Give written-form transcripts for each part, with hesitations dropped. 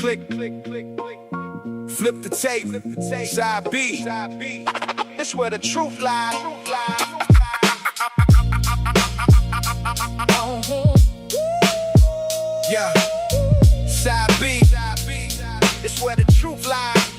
click, click, click, click. Flip the tape, side B. This where the truth lies. Yeah, side B. This where the truth lies.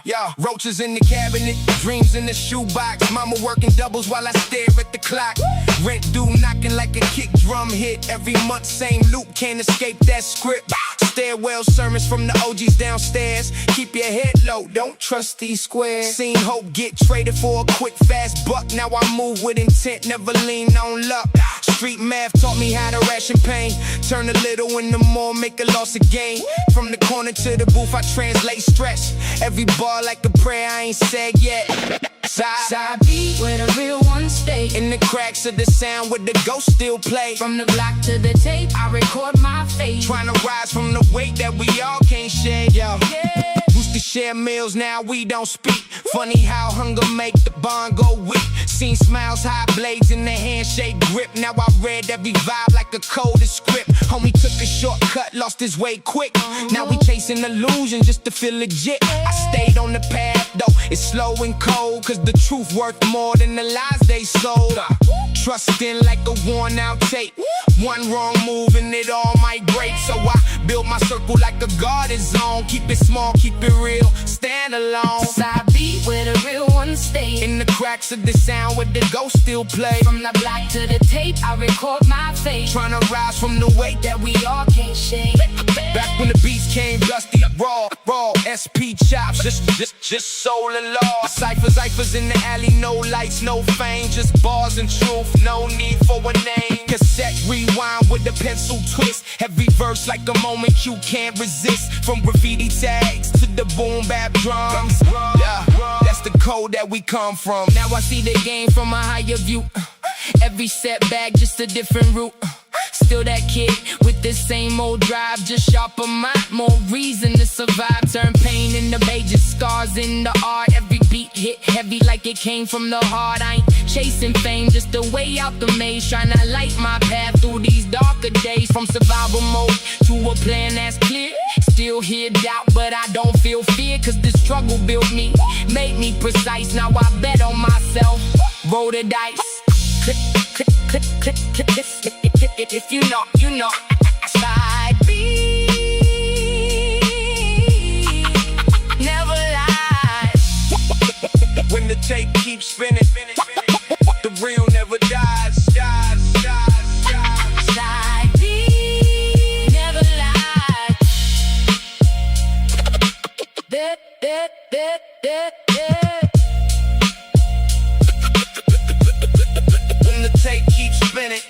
Yeah, roaches in the cabinet, dreams in the shoebox. Mama working doubles while I stare at the clock. Rent due knocking like a kick drum hit. Every month same loop, can't escape that script. Stairwell sermons from the OGs downstairs. Keep your head low, don't trust these squares. Seen hope get traded for a quick fast buck. Now I move with intent, never lean on luck. Street math taught me how to ration pain. Turn a little into more, make a loss a gain. From the corner to the booth, I translate stress. Every bar like a prayer I ain't said yet. Side B, where the real ones stay. In the cracks of the sound where the ghosts still play. From the block to the tape, I record my fate. Trying to rise from the weight that we all can't shake. Yo, yeah. Used to share meals, now we don't speak. Funny how hunger make the bond go weak. Seen smiles, hot blades in the handshake grip. Now I read every vibe like a coded script. Homie took a shortcut, lost his way quick. Now we chasing illusion just to feel legit. I stayed on the path though, it's slow and cold. Cause the truth worth more than the lies they sold. Trusting like a worn out tape. One wrong move and it all might break. So I build my circle like a guarded zone. Keep it small, keep it real, stand alone. Side B, where the real ones stay. In the cracks of the sound where the ghosts still play. From the block to the tape, I record my fate. Tryna rise from the weight that we all can't shake. Back when the beats came dusty, raw, SP chops, just soul and law. Ciphers in the alley, no lights, no fame. Just bars and truth, no need for a name. Cassette rewind with a pencil twist. Every verse like a moment you can't resist. From graffiti tags to the boom bap drums. Yeah, that's the code that we come from. Now I see the game from a higher view. Every setback just a different route. Still that kid with the same old drive, just sharper mind, more reason to survive. Turn pain into pages, scars in the art. Every beat hit heavy like it came from the heart. I ain't chasing fame, just a way out the maze. Tryna light my path through these darker days. From survival mode to a plan that's clear. Still hear doubt, but I don't feel fear. Cause the struggle built me, made me precise. Now I bet on myself, roll the dice. Click, click, click, click, click, click. If you know, you know. Side B never lies. When the tape keeps spinning, the real never dies. Side B never lies. When the tape keeps spinning,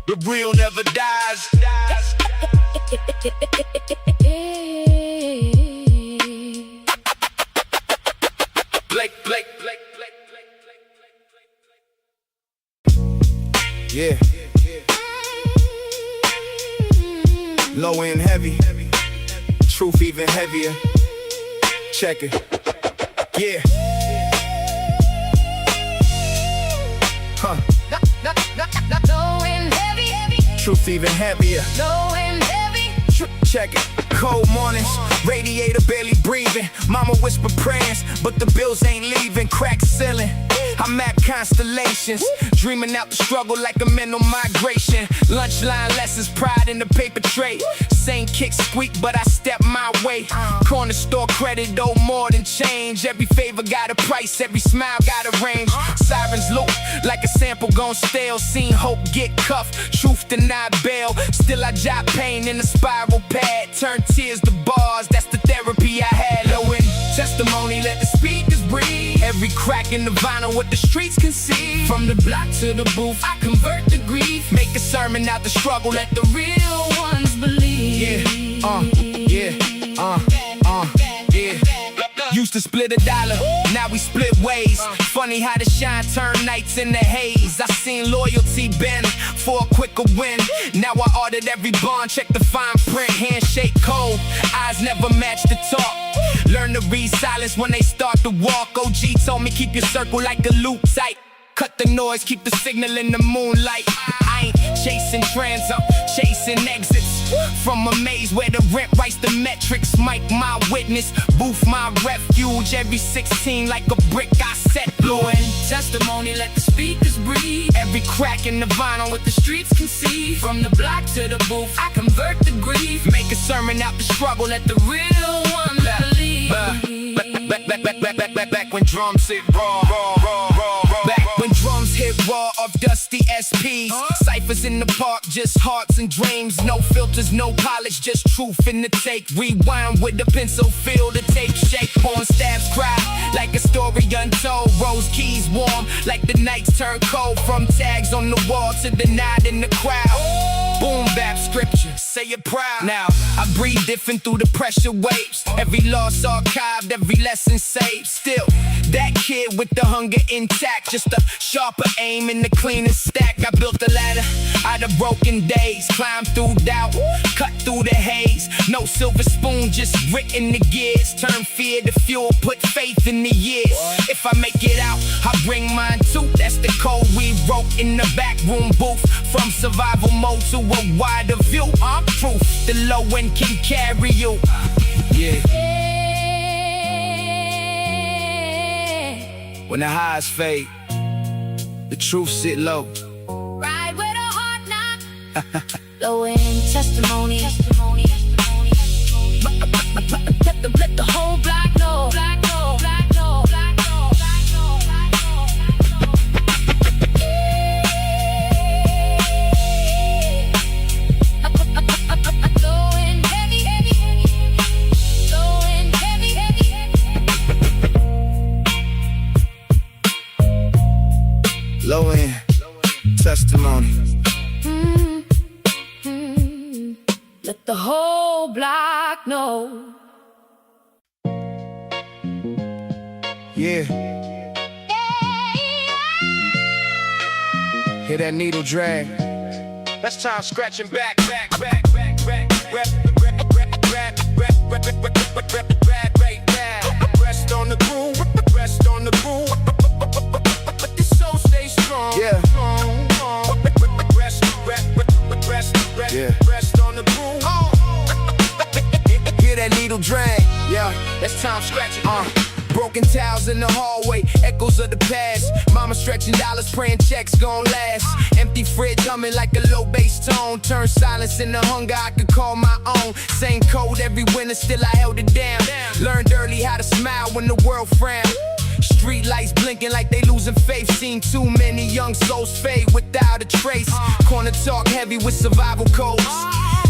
the real never dies. Blake. Yeah. Low and heavy. Truth even heavier. Check it. Yeah. Huh. Low and heavy. Truth even heavier. Low and heavy. Check it. Cold mornings, radiator barely breathing. Mama whisper prayers, but the bills ain't leaving. Crack ceiling, I map constellations. Dreaming out the struggle like a mental migration. Lunch line lessons, pride in the paper tray. Same kick squeak, but I step my way. Corner store credit, though more than change. Every favor got a price, every smile got a range. Sirens loop like a sample gone stale. Seen hope get cuffed, truth denied bail. Still I jot pain in a spiral pad. Turn tears to bars, that's the therapy I had. Low in testimony, let the speakers breathe. Every crack in the vinyl, what the streets can see. From the block to the booth, I convert the grief. Make a sermon out the struggle, let the real ones believe. Yeah. Used to split $1, now we split ways. Funny how the shine turn nights into haze. I seen loyalty bend for a quicker win. Now I ordered every bond, check the fine print. Handshake cold, eyes never match the talk. Learn to read silence when they start to walk. OG told me keep your circle like a loop tight. Cut the noise, keep the signal in the moonlight. I ain't chasing trends, I'm chasing exits from a maze where the rent writes the metrics. Mic my witness, booth my refuge. Every 16 like a brick I set. Blowing testimony, let the speakers breathe. Every crack in the vinyl what the streets can see. From the block to the booth, I convert the grief. Make a sermon out the struggle, let the real one believe. Back when drums hit raw. Back when drums hit raw of dusty SPs. Ciphers in the park, just hearts and dreams. No filters, no polish, just truth in the take. Rewind with the pencil, feel the tape shake. Porn stabs cry like a story untold. Rose keys warm like the nights turn cold. From tags on the wall to the nod in the crowd. Boom bap scripture, say it proud. Now I breathe different through the pressure waves. Every loss archived, every lesson saved. Still that kid with the hunger intact. Just a sharper aim and the cleanest stack. I built a ladder out of broken days. Climbed through doubt, cut through the haze. No silver spoon, just written the gears. Turn fear to fuel, put faith in the years. If I make it out, I bring mine too. That's the code we wrote in the back room booth. From survival mode to a wider view, I'm proof the low end can carry you. Yeah. When the highs fade, the truth sit low. Ride with a hard knock. Low end testimony. Let the whole block know. Low end testimony. Let the whole block know. Yeah. Hear that needle drag. That's time scratching back. Rest on the groove, rest on the groove. But this soul stays strong. Yeah. Rest on the groove. Hear that needle drag. Yeah, that's time scratching. Broken towels in the hallway, echoes of the past. Mama stretching dollars, praying checks gon' last. Empty fridge humming like a low bass tone. Turn silence into hunger, I could call my own. Same code every winter, still I held it down. Learned early how to smile when the world frowned. Street lights blinking like they losing faith. Seen too many young souls fade without a trace. Corner talk heavy with survival codes.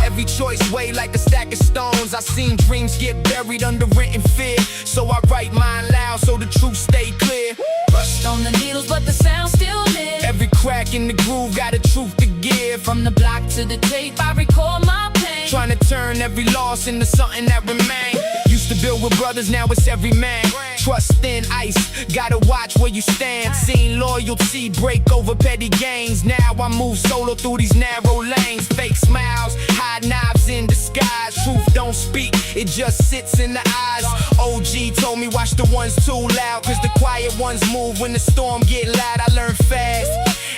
Every choice weigh like a stack of stones. I seen dreams get buried under rent and fear. So I write mine loud so the truth stay clear. Rust on the needles but the sound still live. Every crack in the groove got a truth to give. From the block to the tape I record my pain. Trying to turn every loss into something that remains. Used to build with brothers, now it's every man. Trust thin ice, gotta watch where you stand. Seen loyalty break over petty gains. Now I move solo through these narrow lanes. Fake smiles, hide knives in disguise. Truth don't speak, it just sits in the eyes. OG told me watch the ones too loud, cause the quiet ones move when the storm get loud. I learn fast,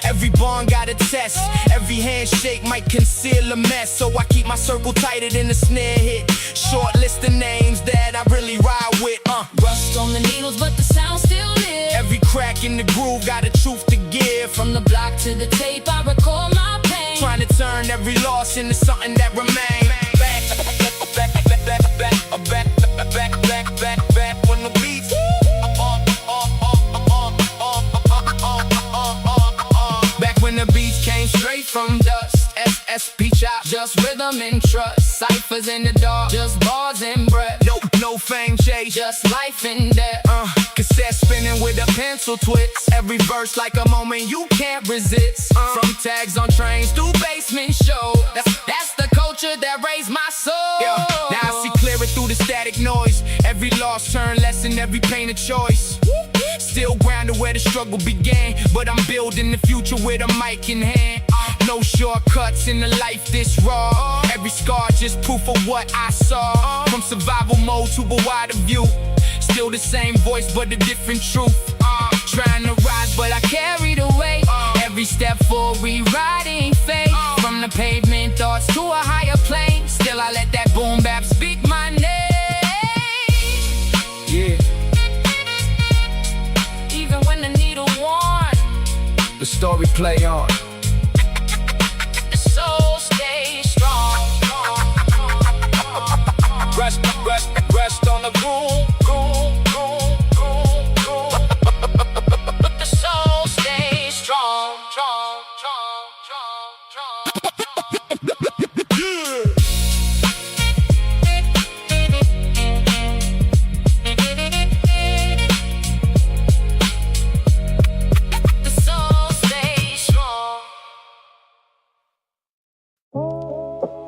every bond got a test. Every handshake might conceal a mess. So I keep my circle tighter than a snare hit. Short list of names that I really ride with. Rust on the needles but the sound still live. Every crack in the groove got a truth to give. From the block to the tape I record my pain. Trying to turn every loss into something that remains. Back when the beats. Back when the beats came straight from dust. SSP chop, just rhythm and trust. Ciphers in the dark, just bars and breath. No fame chase, just life and death. Cassette spinning with a pencil twist. Every verse like a moment you can't resist. From tags on trains to basement shows. That's the culture that raised my soul. Yeah. Now I see clearer through the static noise. Every loss turn lesson, every pain a choice. Still grounded where the struggle began, but I'm building the future with a mic in hand. No shortcuts in the life this raw. Every scar just proof of what I saw. From survival mode to a wider view. Still the same voice but a different truth. Trying to rise but I carried away. Every step forward rewriting fate. From the pavement thoughts Play on. The soul stays strong. Rest on the groove. But the soul stays strong. The soul stays strong.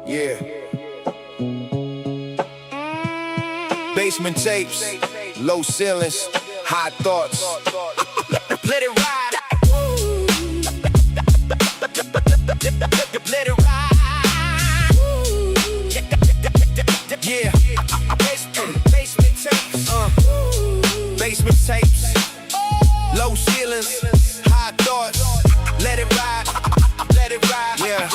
Yeah. Basement tapes, low ceilings, high thoughts. Let it ride. Let it ride. Yeah. Basement tapes. Basement tapes. Low ceilings, high thoughts. Let it ride. Let it ride. Yeah.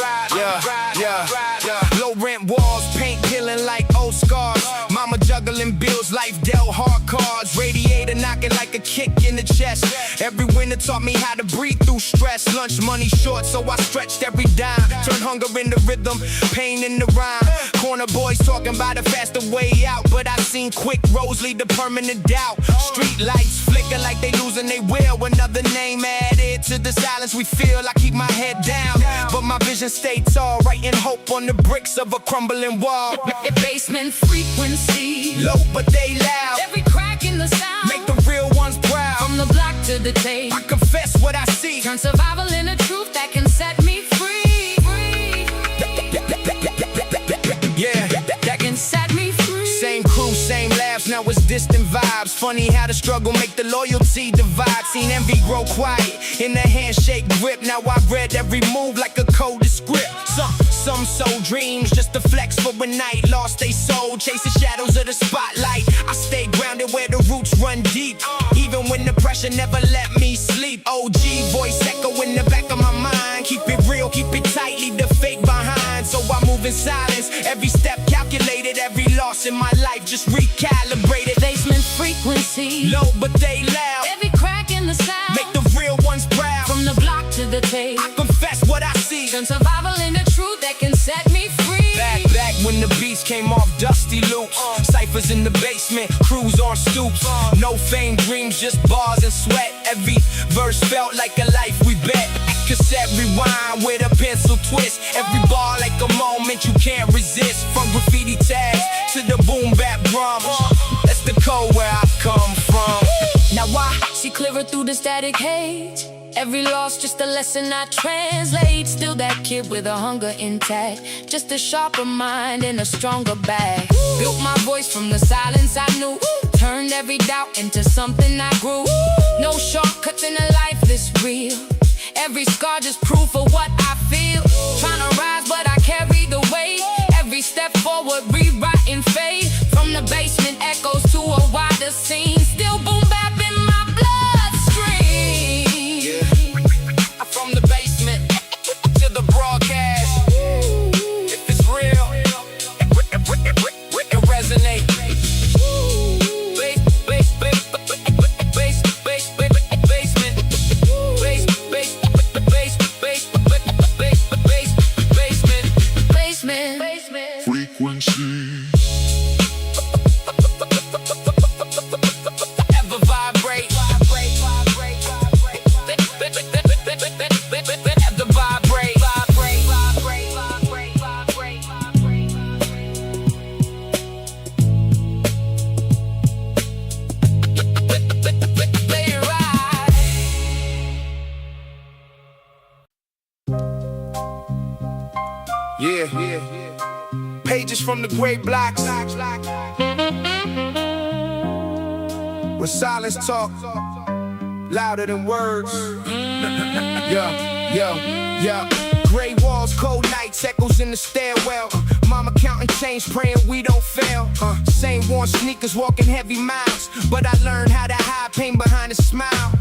Low rent walls, paint peeling like old scars. Mama juggling bills, life dealt hard cards. Radiator knocking like a kick in the chest. Every winter taught me how to breathe through stress. Lunch money short, so I stretched every dime. Turned hunger into rhythm, pain in the rhyme. Corner boys talking about a faster way out, but I seen quick roads lead to permanent doubt. Street lights flicker like they losing their will. Another name added to the silence we feel. I keep my head down, but my vision stayed tall, writing hope on the bricks of a crumbling wall. Basement frequency, Low but they loud, every crack in the sound. make the real ones proud. From the block to the tape, I confess what I see. turn survival into truth that can set me free. Yeah, That can set me free. same crew, same laughs, now it's distant vibes. Funny how the struggle make the loyalty divide. Seen envy grow quiet in the handshake grip. Now I read every move like a coded script. Some sold dreams just to flex for a night. Lost they soul, chasing shadows of the spotlight. I stay grounded where the roots run deep, even when the pressure never let me sleep. OG voice echo in the back of my mind. Keep it real, keep it tight, leave the fake behind. So I move in silence, every step calculated. Every loss in my life just recalibrated. Basement frequency, Low but they loud, every crack in the sound. make the real ones proud. From the block to the tape, I confess what I see. turn survival into truth that can set me free. Back when the beats came off dusty loops. Ciphers in the basement, crews on stoops. No fame dreams, just bars and sweat. Every verse felt like a life we bet. Cassette rewind with a pencil twist. Every bar like a moment you can't resist. From graffiti tags to the boom bap drums. That's the code where I come from. Now I see clearer through the static haze. Every loss just a lesson I translate. Still that kid with a hunger intact, just a sharper mind and a stronger back. Built my voice from the silence I knew, turned every doubt into something I grew. No shortcuts in a life this real, every scar just proof of what I feel. Trying to rise but I carry the weight, every step forward rewriting fate. From the basement echoes to a wider scene, still boom bap in my bloodstream. From the basement to the broadcast, if it's real, it resonate. Basement Frequency. Ever vibrate. Ever vibrate. Let it ride. Yeah. Pages from the gray blocks. When silence talk louder than words. Yo. Gray walls, cold nights, echoes in the stairwell. Mama counting change, praying we don't fail. Same worn sneakers, walking heavy miles, but I learned how to hide pain behind a smile.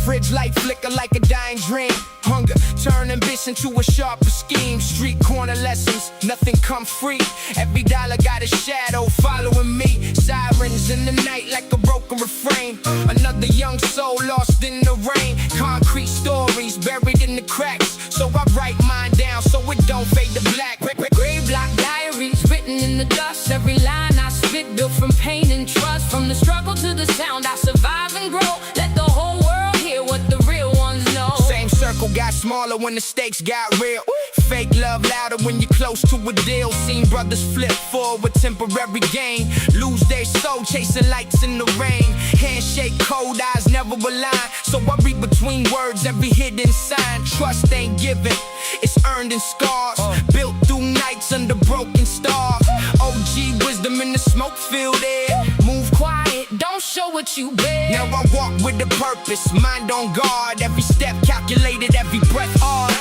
fridge light flicker like a dying dream. Hunger, turn ambition to a sharper scheme. Street corner lessons, nothing come free. Every dollar got a shadow following me. Sirens in the night like a broken refrain. Another young soul lost in the rain. Concrete stories buried in the cracks. So I write mine down so it don't fade to black. Gray block diaries written in the dust. Every line I spit built from pain and trust. From the struggle to the sound, I survive and grow. Let the whole world hear what the real ones know. Same circle got smaller when the stakes got real. Fake love louder when you're close to a deal. Seen brothers flip forward with temporary gain. Lose their soul chasing lights in the rain. Handshake cold eyes never align. So I read between words every hidden sign. Trust ain't given, it's earned in scars. Built through nights under broken stars. OG wisdom in the smoke-filled air. Move quiet, don't show what you bear. Now I walk with a purpose, mind on guard. Every step calculated, every breath hard.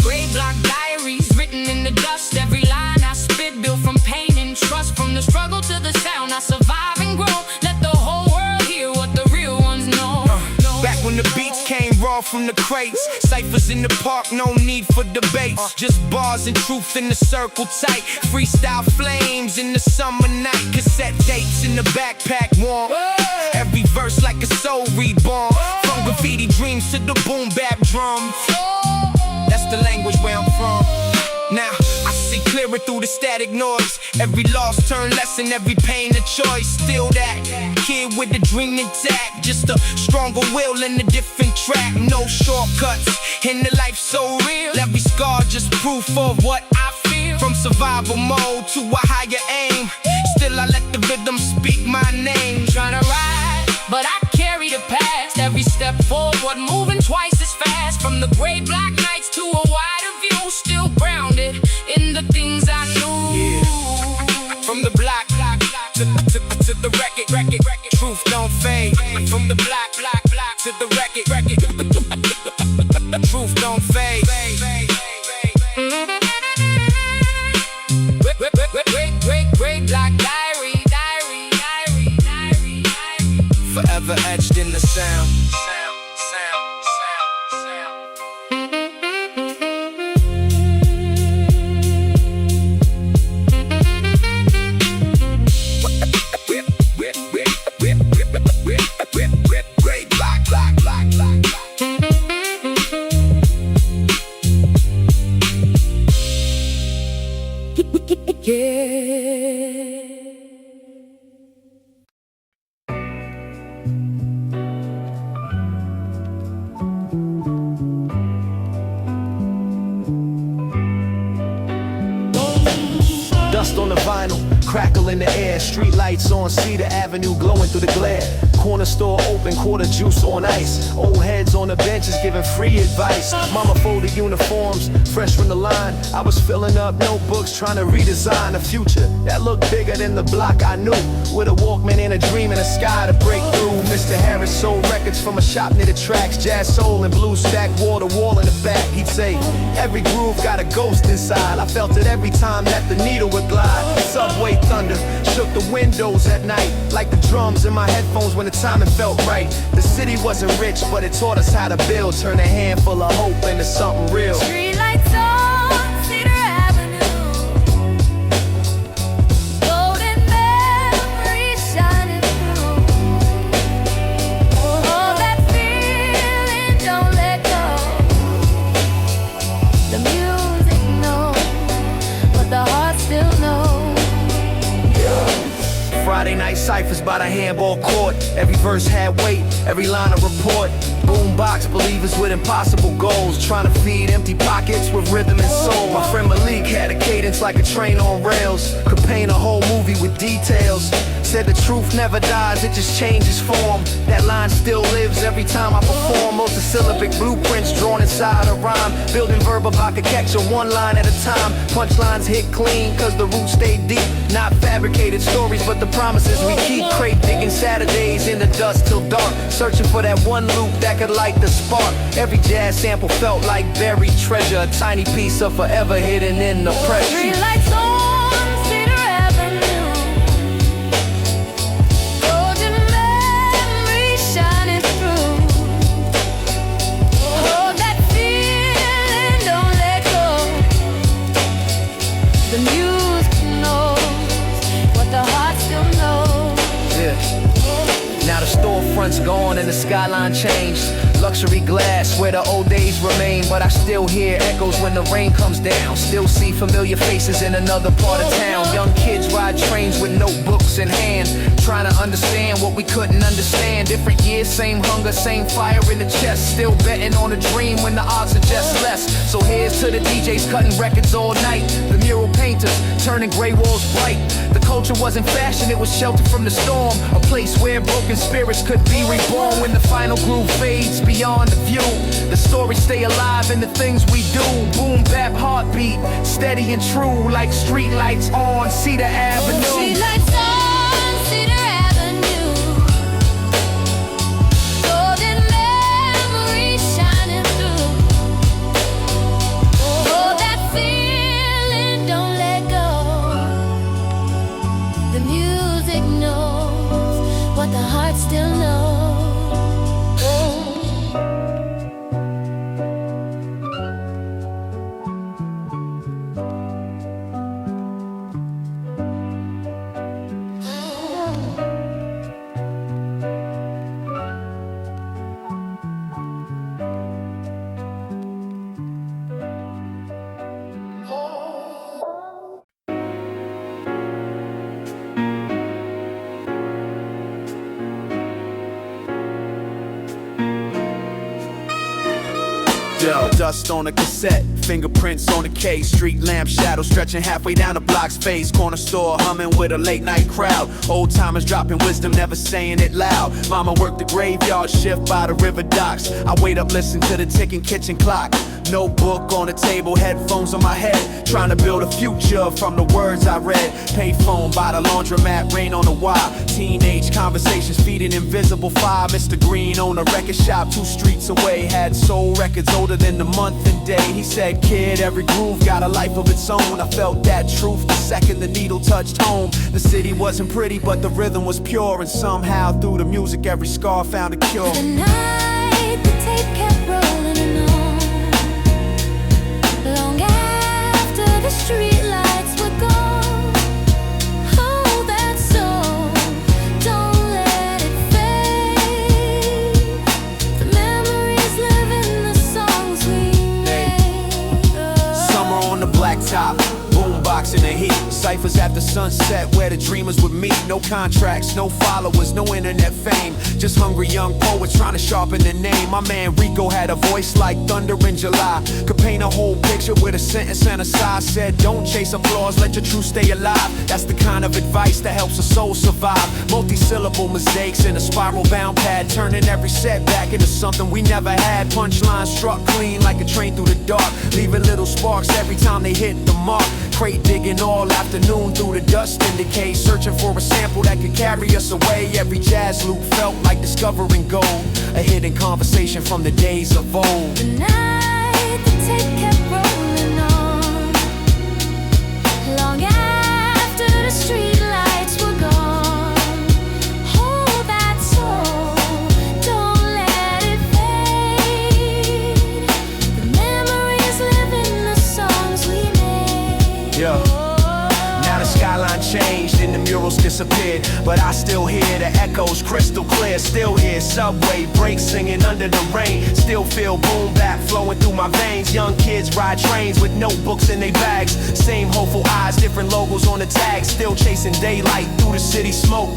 Gray block diaries written in the dust. Every line I spit built from pain and trust. From the struggle to the sound, I survive and grow. Let the whole world hear what the real ones know. Back when the beats came raw from the crates. Ciphers in the park, no need for debates. Just bars and truth in the circle tight. Freestyle flames in the summer night. Cassette tapes in the backpack warm. Every verse like a soul reborn. From graffiti dreams to the boom bap drum. That's the language where I'm from. Now I see clearer through the static noise. Every loss turned lesson, every pain a choice. Still that kid with the dream intact. Just a stronger will and a different track. No shortcuts in the life so real. Every scar just proof of what I feel. From survival mode to a higher aim. Still I let the rhythm speak my name. Tryna ride, but I carry the past. Every step forward, moving twice as fast. From the gray black nights to a wider view. Still grounded in the things I knew. From the block to the record. Truth don't fade. From the block to the record. Truth don't fade. Gray block diary. Forever etched in the sound. Dust on the vinyl, crackle in the air. Street lights on Cedar Avenue glowing through the glare. Corner store open, quarter juice on ice. Old heads on the benches giving free advice. Mama folded uniforms, fresh from the line. I was filling up notebooks trying to redesign a future that looked bigger than the block I knew. With a Walkman and a dream in the sky to break through. Mr. Harris sold records from a shop near the tracks. Jazz soul and blues stack wall to wall in the back. He'd say, every groove got a ghost inside. I felt it every time that the needle would glide. Subway thunder shook the windows at night, like the drums in my headphones when the timing felt right. The city wasn't rich, but it taught us how to build. Turn a handful of hope into something real. Street lights on Cedar Avenue. Golden memories shining through. Oh, that feeling, don't let go. The music knows, but the heart still knows. Friday night ciphers by the handball court. Every verse had weight, every line a report. Boombox believers with impossible goals, trying to feed empty pockets with rhythm and soul. My friend Malik had a cadence like a train on rails. Could paint a whole movie with details. Said the truth never dies, it just changes form. That line still lives every time I perform. Multisyllabic blueprints drawn inside a rhyme. Building verbal architecture one line at a time. Punchlines hit clean cause the roots stay deep. Not fabricated stories but the promises we keep. Crate digging Saturdays in the dust till dark. Searching for that one loop that could light the spark. Every jazz sample felt like buried treasure. A tiny piece of forever hidden in the pressure. Street lights on Cedar Avenue. Golden memories shining through. front's gone and the skyline changed. Luxury glass where the old days remain, but I still hear echoes when the rain comes down. Still see familiar faces in another part of town. Young kids ride trains with notebooks in hand, trying to understand what we couldn't understand. Different years, same hunger, same fire in the chest. Still betting on a dream when the odds are just less. So here's to the DJs cutting records all night, the mural painters turning gray walls bright. The culture wasn't fashion, it was shelter from the storm, a place where broken spirits could be reborn. When the final groove fades beyond the view, the stories stay alive in the things we do. Boom bap heartbeat, steady and true, like street lights on Cedar Avenue. Street lights on Cedar Avenue, golden memories shining through. Oh, that feeling, don't let go. The music knows what the heart still knows. Dust on a cassette, fingerprints on the case. Street lamp shadow stretching halfway down the block's face. Corner store humming with a late night crowd. Old timers dropping wisdom, never saying it loud. Mama worked the graveyard shift by the river docks. I wait up, listen to the ticking kitchen clock. Notebook on the table, headphones on my head, trying to build a future from the words I read. Payphone by the laundromat, rain on the wire. Teenage conversations feeding invisible fire. Mr. Green owned a record shop 2 streets away, had soul records older than the month and day. He said, kid, every groove got a life of its own. I felt that truth the second the needle touched home. The city wasn't pretty, but the rhythm was pure, and somehow through the music every scar found a cure. The night the tape kept rolling on, long after the street lights were gone. Hold that soul, don't let it fade. The memories live in the songs we made. Summer on the blacktop, boombox in the heat. Ciphers after sunset where the dreamers would meet. No contracts, no followers, no internet fame. Just hungry young poets trying to sharpen their name. My man Rico had a voice like thunder in July. Could paint a whole picture with a sentence and a sigh. Said don't chase applause, let your truth stay alive. That's the kind of advice that helps a soul survive. Multi-syllable mistakes in a spiral bound pad, turning every setback into something we never had. Punchlines struck clean like a train through the dark, leaving little sparks every time they hit the mark. Crate digging all afternoon through the dust in decay, searching for a sample that could carry us away. Every jazz loop felt like discovering gold, a hidden conversation from the days of old. The night the tape kept rolling on, long after the street lights were gone. Hold that soul, don't let it fade. The memories live in the songs we made. Yeah. Now the skyline changed and the murals disappeared, but I still hear the echoes crystal clear. Still hear subway brakes singing under the rain. Still feel boom bap flowing through my veins. Young kids ride trains with notebooks in their bags. Same hopeful eyes, different logos on the tags. Still chasing daylight through the city smoke.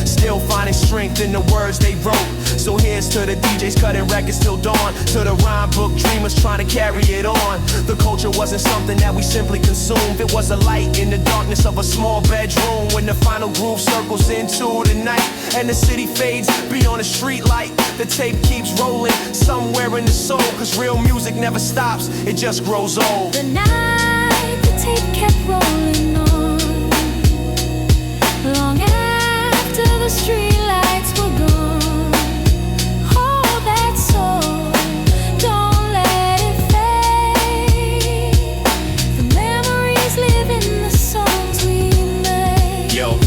Still finding strength in the words they wrote. So here's to the DJs cutting records till dawn, to the rhyme book dreamers trying to carry it on. The culture wasn't something that we simply consumed. It was a light in the darkness of a small bedroom. When the final groove circles into the night and the city fades beyond the street light, the tape keeps rolling somewhere in the soul. Cause real music never stops, it just grows old. The night the tape kept rolling on, long after the street lights were gone. Hold that soul, don't let it fade. The memories live in the songs we made. Yo.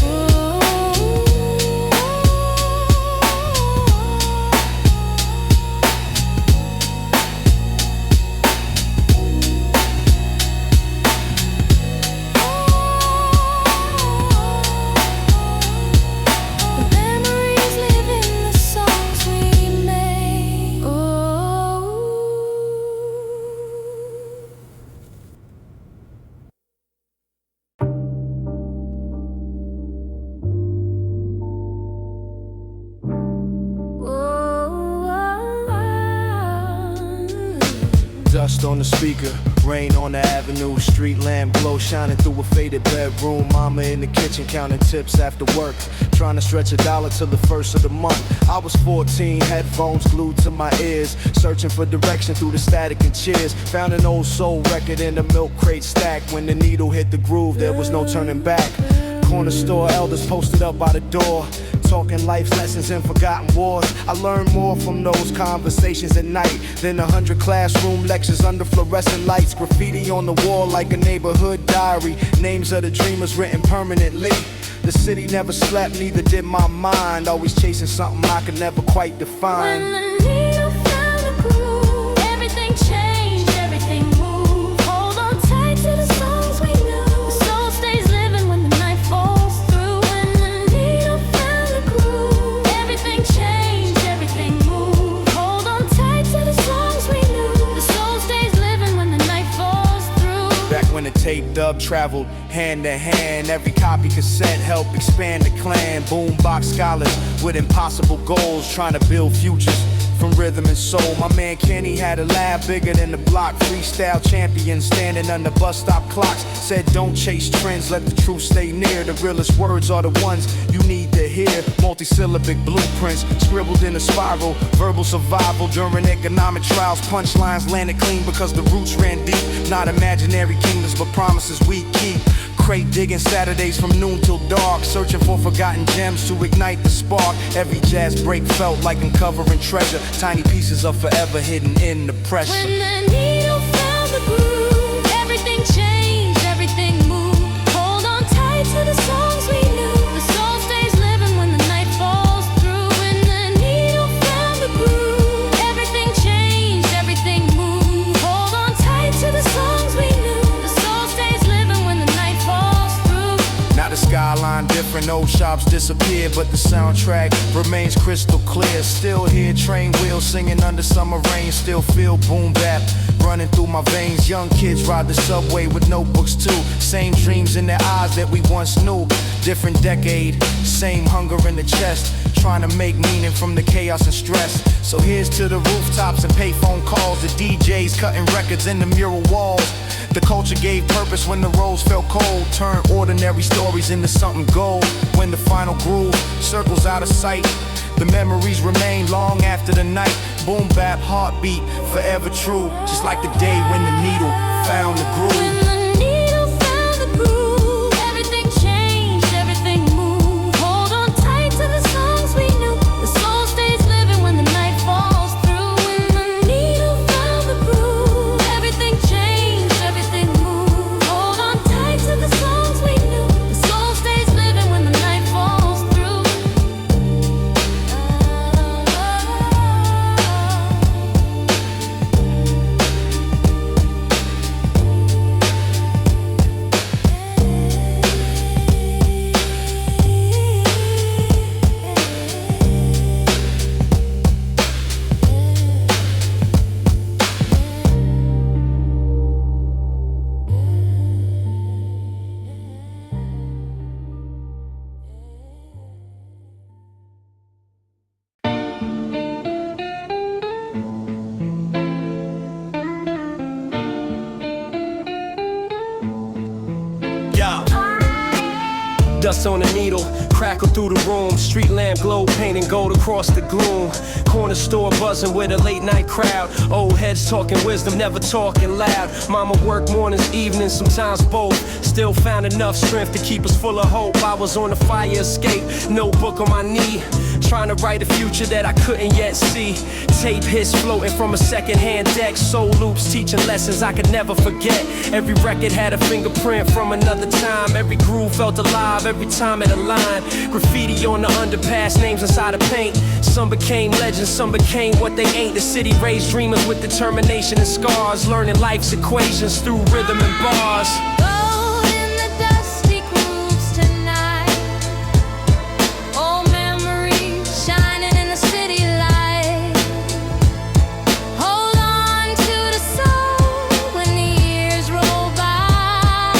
Dust on the speaker, rain on the avenue, street lamp glow shining through a faded bedroom. Mama in the kitchen counting tips after work, trying to stretch $1 till the first of the month. I was 14, headphones glued to my ears, searching for direction through the static and cheers. Found an old soul record in the milk crate stack. When the needle hit the groove, there was no turning back. Corner store elders posted up by the door, talking life's lessons and forgotten wars. I learned more from those conversations at night than 100 classroom lectures under fluorescent lights. Graffiti on the wall like a neighborhood diary, names of the dreamers written permanently. The city never slept, neither did my mind, always chasing something I could never quite define. When the needle found a groove, everything changed, everything moved. Hold on tight to the songs we knew. The soul stays living when the night falls through. When the needle found a groove, everything changed, everything moved. Hold on tight to the songs we knew. The soul stays living when the night falls through. Back when the tape dub traveled hand to hand, every copy cassette helped expand the clan. Boombox scholars with impossible goals, trying to build futures from rhythm and soul. My man Kenny had a lab bigger than the block. Freestyle champion standing under bus stop clocks. Said don't chase trends, let the truth stay near. The realest words are the ones you need to hear. Multisyllabic blueprints scribbled in a spiral. Verbal survival during economic trials. Punchlines landed clean because the roots ran deep. Not imaginary kingdoms but promises we keep. Crate digging Saturdays from noon till dark, searching for forgotten gems to ignite the spark. Every jazz break felt like uncovering treasure, tiny pieces of forever hidden in the pressure. When the needle found the groove, everything changed, everything moved. Hold on tight to the songs we knew. The soul stays living when the night falls through. When the needle found the groove, everything changed, everything moved. Hold on tight to the songs we knew. The soul stays living when the night falls through. Now the skyline different, old shops disappear, but the soundtrack remains crystal clear. Still hear train wheels singing under summer rain. Still feel boom bap running through my veins. Young kids ride the subway with notebooks too. Same dreams in their eyes that we once knew. Different decade, same hunger in the chest, trying to make meaning from the chaos and stress. So here's to the rooftops and payphone calls, the DJs cutting records in the mural walls. The culture gave purpose when the roads felt cold, turned ordinary stories into something gold. When the final groove circles out of sight, the memories remain long after the night. Boom bap, heartbeat, forever true, just like the day when the needle found the groove. When the needle found the groove, everything changed, everything moved. Hold on tight to the songs we knew. The soul stays living when the night falls through. When the needle found the groove, everything changed, everything moved. Hold on tight to the songs we knew. The soul stays living when the night falls through. Dust on the needle, crackle through the room. Street lamp glow, painting gold across the gloom. Corner store buzzing with a late night crowd. Old heads talking wisdom, never talking loud. Mama worked mornings, evenings, sometimes both. Still found enough strength to keep us full of hope. I was on a fire escape, notebook on my knee, trying to write a future that I couldn't yet see. Tape hits floating from a secondhand deck. Soul loops teaching lessons I could never forget. Every record had a fingerprint from another time. Every groove felt alive every time it aligned. Graffiti on the underpass, names inside the paint. Some became legends, some became what they ain't. The city raised dreamers with determination and scars, learning life's equations through rhythm and bars. Gold in the dusty grooves tonight. Old memories shining in the city light. Hold on to the soul when the years roll by.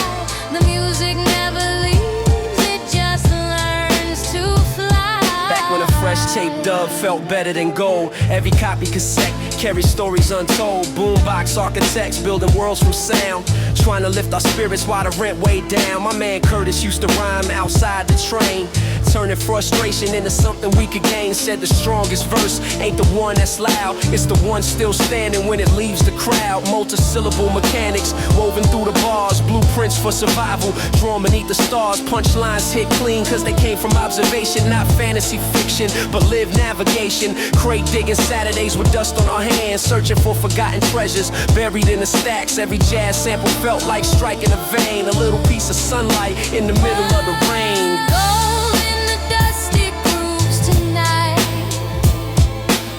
The music never leaves, it just learns to fly. Back when a fresh tape dub felt better than gold. Every copy cassette carry stories untold. Boombox architects building worlds from sound, trying to lift our spirits while the rent way down. My man Curtis used to rhyme outside the train, turning frustration into something we could gain. Said the strongest verse ain't the one that's loud, it's the one still standing when it leaves the crowd. Multi-syllable mechanics woven through the bars, blueprints for survival drawn beneath the stars. Punchlines hit clean cause they came from observation, not fantasy fiction but live navigation. Crate digging Saturdays with dust on our hands, searching for forgotten treasures buried in the stacks. Every jazz sample felt like striking a vein, a little piece of sunlight in the middle of the rain. Gold in the dusty grooves tonight,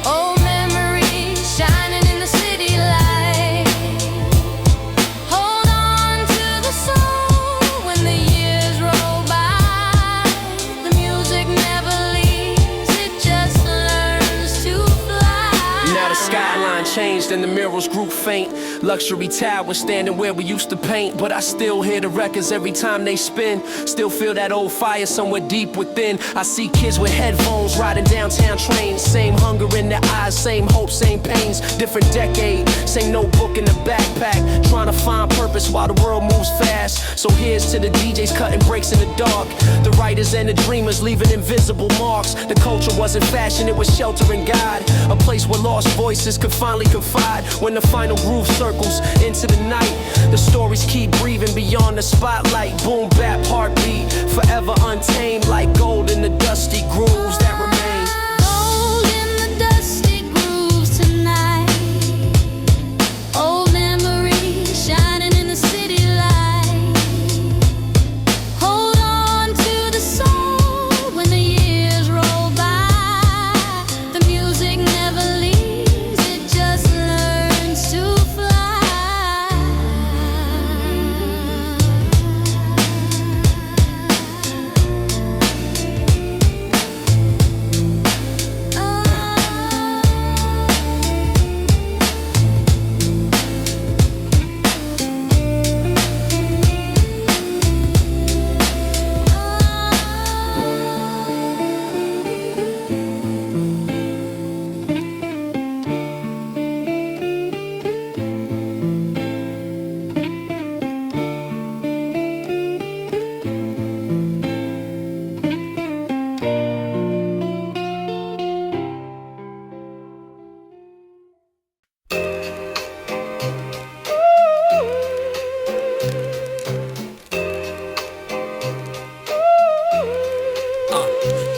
old memories shining in the city light. Hold on to the soul when the years roll by. The music never leaves, it just learns to fly. Now the skyline changed and the murals grew faint. Luxury towers standing where we used to paint, but I still hear the records every time they spin. Still feel that old fire somewhere deep within. I see kids with headphones riding downtown trains. Same hunger in their eyes, same hope, same pains. Different decade, same notebook in the backpack, trying to find purpose while the world moves fast. So here's to the DJs cutting breaks in the dark, the writers and the dreamers leaving invisible marks. The culture wasn't fashion, it was shelter and guide, a place where lost voices could finally confide. When the final groove circles into the night, the stories keep breathing beyond the spotlight. Boom bap heartbeat, forever untamed, like gold in the dusty grooves that remain. Gold in the dusty grooves tonight, old memories shining in the city light. Hold on to the soul when the years roll by. The music never leaves, it just learns to fly.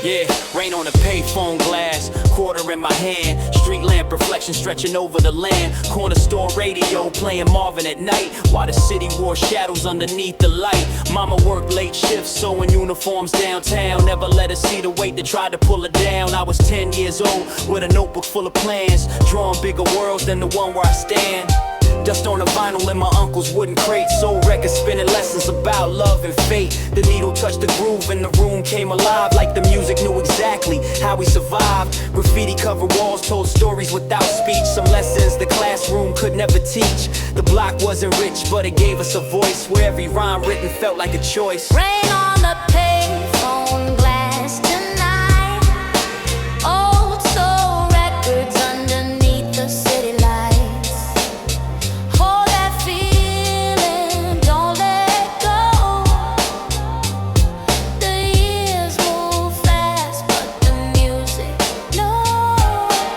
Yeah, rain on a payphone glass, quarter in my hand, street lamp reflection stretching over the land. Corner store radio playing Marvin at night, while the city wore shadows underneath the light. Mama worked late shifts sewing uniforms downtown, never let her see the weight that tried to pull her down. I was 10 years old with a notebook full of plans, drawing bigger worlds than the one where I stand. Dust on the vinyl in my uncle's wooden crate, soul records spinning lessons about love and fate. The needle touched the groove and the room came alive, like the music knew exactly how we survived. Graffiti covered walls told stories without speech, some lessons the classroom could never teach. The block wasn't rich, but it gave us a voice, where every rhyme written felt like a choice. Rain on the payphone glass tonight, old soul records underneath the city lights. Hold that feeling, don't let go. The years move fast, but the music, no.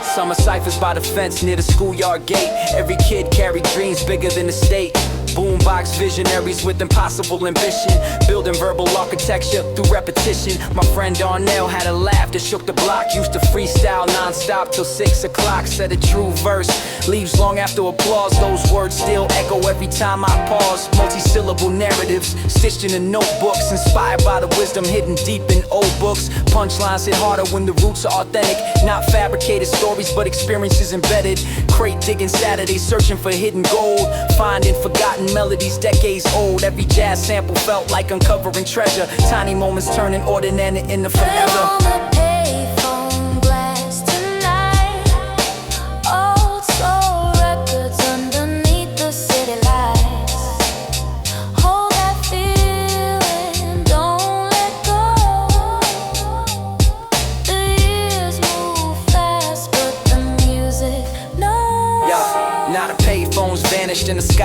Summer ciphers by the fence near the schoolyard gate. Every kid carried dreams bigger than the state. Boombox visionaries with impossible ambition, building verbal architecture through repetition. My friend Darnell had a laugh that shook the block, used to freestyle non-stop till 6 o'clock. Said a true verse leaves long after applause, those words still echo every time I pause. Multi-syllable narratives stitched into notebooks, inspired by the wisdom hidden deep in old books. Punchlines hit harder when the roots are authentic, not fabricated stories but experiences embedded. Crate digging Saturdays, searching for hidden gold, finding forgotten melodies decades old. Every jazz sample felt like uncovering treasure, tiny moments turning ordinary into forever. Payphone glass tonight, old soul records underneath the city lights. Hold that feeling, don't let go. The years move fast, but the music, no.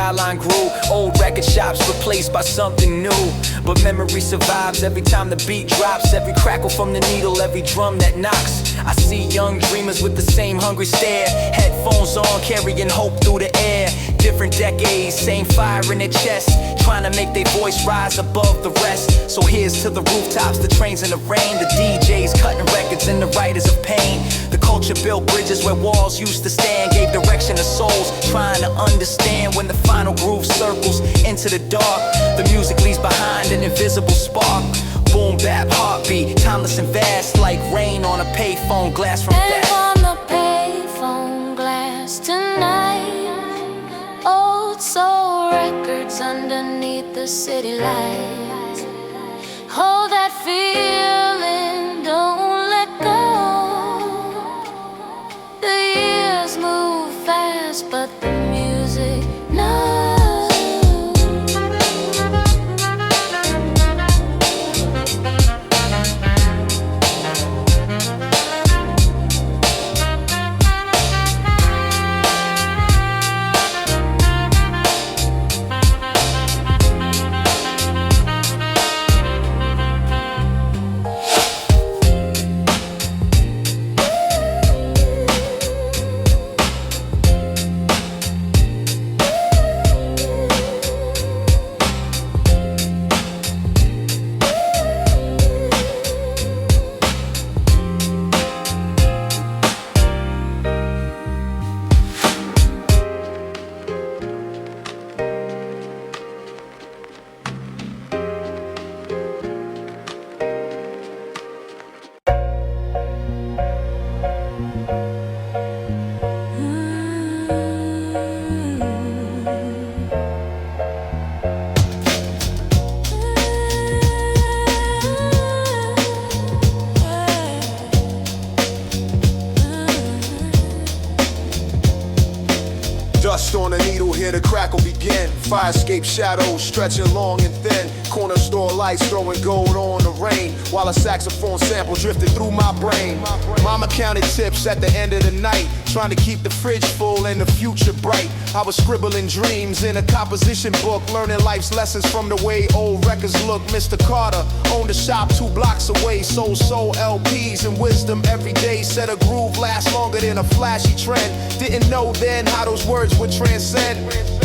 skyline grew. Old record shops replaced by something new. But memory survives every time the beat drops. Every crackle from the needle, every drum that knocks. I see young dreamers with the same hungry stare. Headphones on, carrying hope through the air. Different decades, same fire in their chest, trying to make their voice rise above the rest. So here's to the rooftops, the trains in the rain, the DJs cutting records and the writers of pain. The culture built bridges where walls used to stand, gave direction to souls trying to understand. When the final groove circles into the dark, the music leaves behind an invisible spark. Boom, bap, heartbeat, timeless and vast, like rain on a payphone glass from And that. on the payphone glass tonight, old soul records underneath the city lights. Hold that feeling, don't let go. The years move fast, but the music knows. Dust on a needle, hear the crackle begin. Fire escape shadows stretching long and thin. Corner store lights throwing gold on the rain, while a saxophone sample drifted through my brain. Mama counted tips at the end of the night, trying to keep the fridge full and the future bright. I was scribbling dreams in a composition book, learning life's lessons from the way old records look. Mr. Carter owned a shop 2 blocks away, sold soul LPs and wisdom every day. Said a groove lasts longer than a flashy trend. Didn't know then how those words would transcend.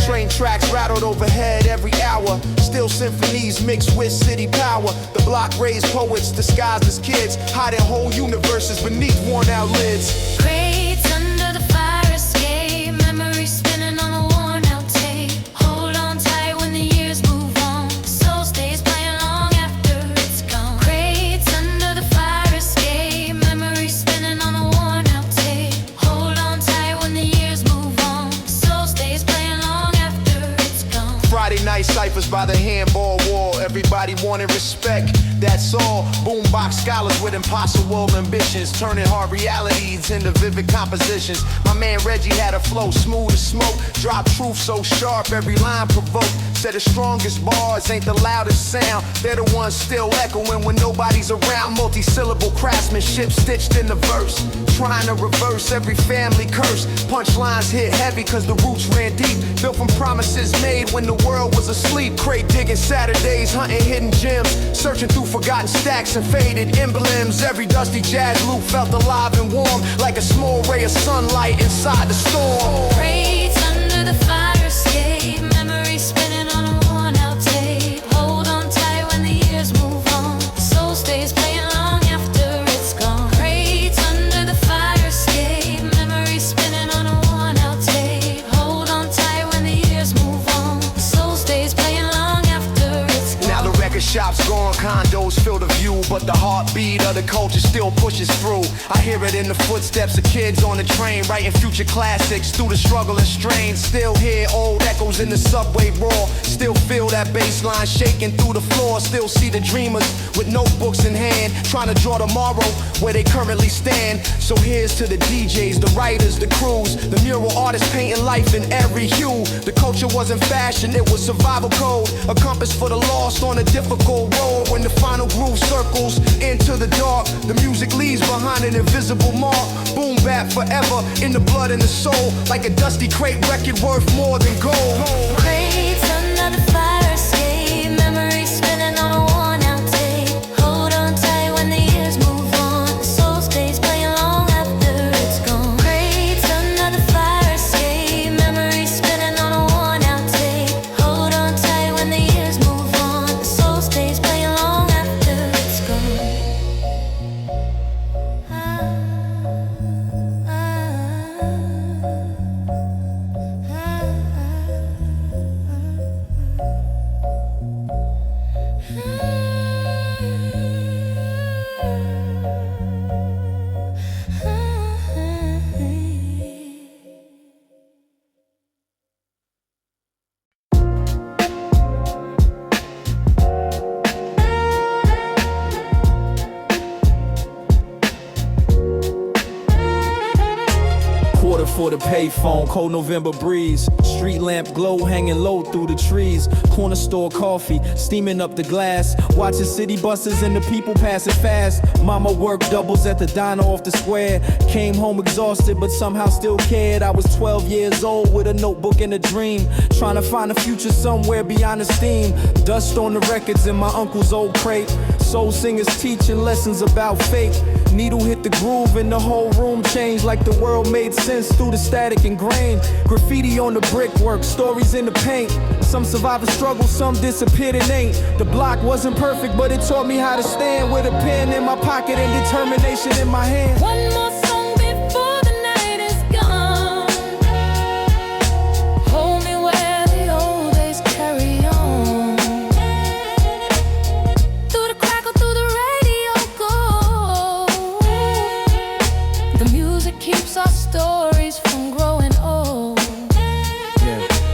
Train tracks rattled overhead every hour, still symphonies mixed with city power. The block raised poets disguised as kids, hiding whole universes beneath worn out lids. Crates under the fire escape, memories spinning on a worn out tape. Hold on tight when the years move on, soul stays playing long after it's gone. Crates under the fire escape, memories spinning on a worn out tape. Hold on tight when the years move on, soul stays playing long after it's gone. Friday night ciphers by the handball wall, everybody wanted respect, that's all. Boombox scholars with impossible ambitions, turning hard realities into vivid compositions. My man Reggie had a flow smooth as smoke, dropped truth so sharp every line provoked. Said the strongest bars ain't the loudest sound, they're the ones still echoing when nobody's around. Multi-syllable craftsmanship stitched in the verse, trying to reverse every family curse. Punchlines hit heavy cause the roots ran deep, built from promises made when the world was asleep. Crate digging Saturdays, hunting hidden gems, searching through forgotten stacks and faded emblems. Every dusty jazz loop felt alive and warm, like a small ray of sunlight inside the storm. Crates under the fire escape, memories spinning on a worn out tape. Hold on tight when the years move on, soul stays playing long after it's gone. Crates under the fire escape, memories spinning on a worn out tape. Hold on tight when the years move on, soul stays playing long after it's gone. Now the record shop's gone, condos fill the view, but the heartbeat of the culture still pushes through. I hear it in the footsteps of kids on the train, writing future classics through the struggle and strain. Still hear old echoes in the subway roar, still feel that bass line shaking through the floor. Still see the dreamers with notebooks in hand, trying to draw tomorrow where they currently stand. So here's to the DJs, the writers, the crews, the mural artists painting life in every hue. The culture wasn't fashion, it was survival code, a compass for the lost on a different difficult road when the final groove circles into the dark. The music leaves behind an invisible mark. Boom bap forever in the blood and the soul, like a dusty crate record worth more than gold. Crates under the fire escape, memories spinning on a worn out tape. Hold on tight when the years move on, the soul stays playing long after it's gone. Crates under the fire escape, memories spinning on a worn out tape. Hold on tight when the years move on, the soul stays playing long after it's gone. Quarter for the payphone, cold November breeze. Street lamp glow hanging low through the trees. Corner store coffee, steaming up the glass. Watching city buses and the people passing fast. Mama worked doubles at the diner off the square. Came home exhausted but somehow still cared. I was 12 years old with a notebook and a dream, trying to find a future somewhere beyond the steam. Dust on the records in my uncle's old crate. Soul singers teaching lessons about fate. Needle hit the groove and the whole room changed, like the world made sense through the static and grain. Graffiti on the brickwork, stories in the paint. Some survive the struggle, some disappeared and ain't. The block wasn't perfect, but it taught me how to stand with a pen in my pocket and determination in my hand. One more song before the night is gone. Hold me where the old days carry on. Through the crackle, through the radio go. The music keeps our stories from growing old.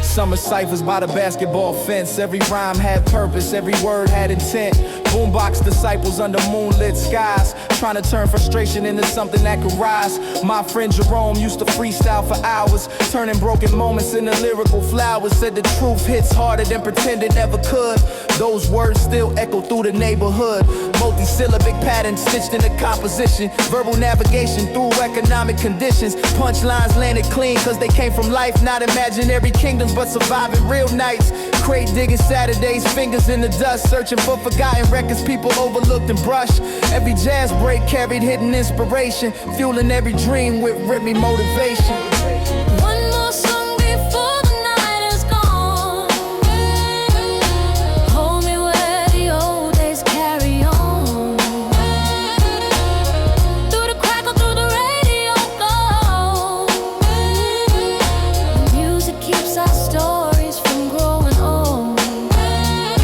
Summer ciphers by the basketball fence. Every rhyme had purpose, every word had intent. Boombox disciples under moonlit skies, trying to turn frustration into something that could rise. My friend Jerome used to freestyle for hours, turning broken moments into lyrical flowers. Said the truth hits harder than pretend it never could. Those words still echo through the neighborhood. Multi-syllabic patterns stitched into composition. Verbal navigation through economic conditions. Punchlines landed clean cause they came from life. Not imaginary kingdoms but surviving real nights. Crate digging Saturdays, fingers in the dust. Searching for forgotten records people overlooked and brushed. Every jazz break carried hidden inspiration, fueling every dream with rhythmic motivation. One more song before the night is gone. Hold me where the old days carry on. Through the crackle, through the radio go. The music keeps our stories from growing old.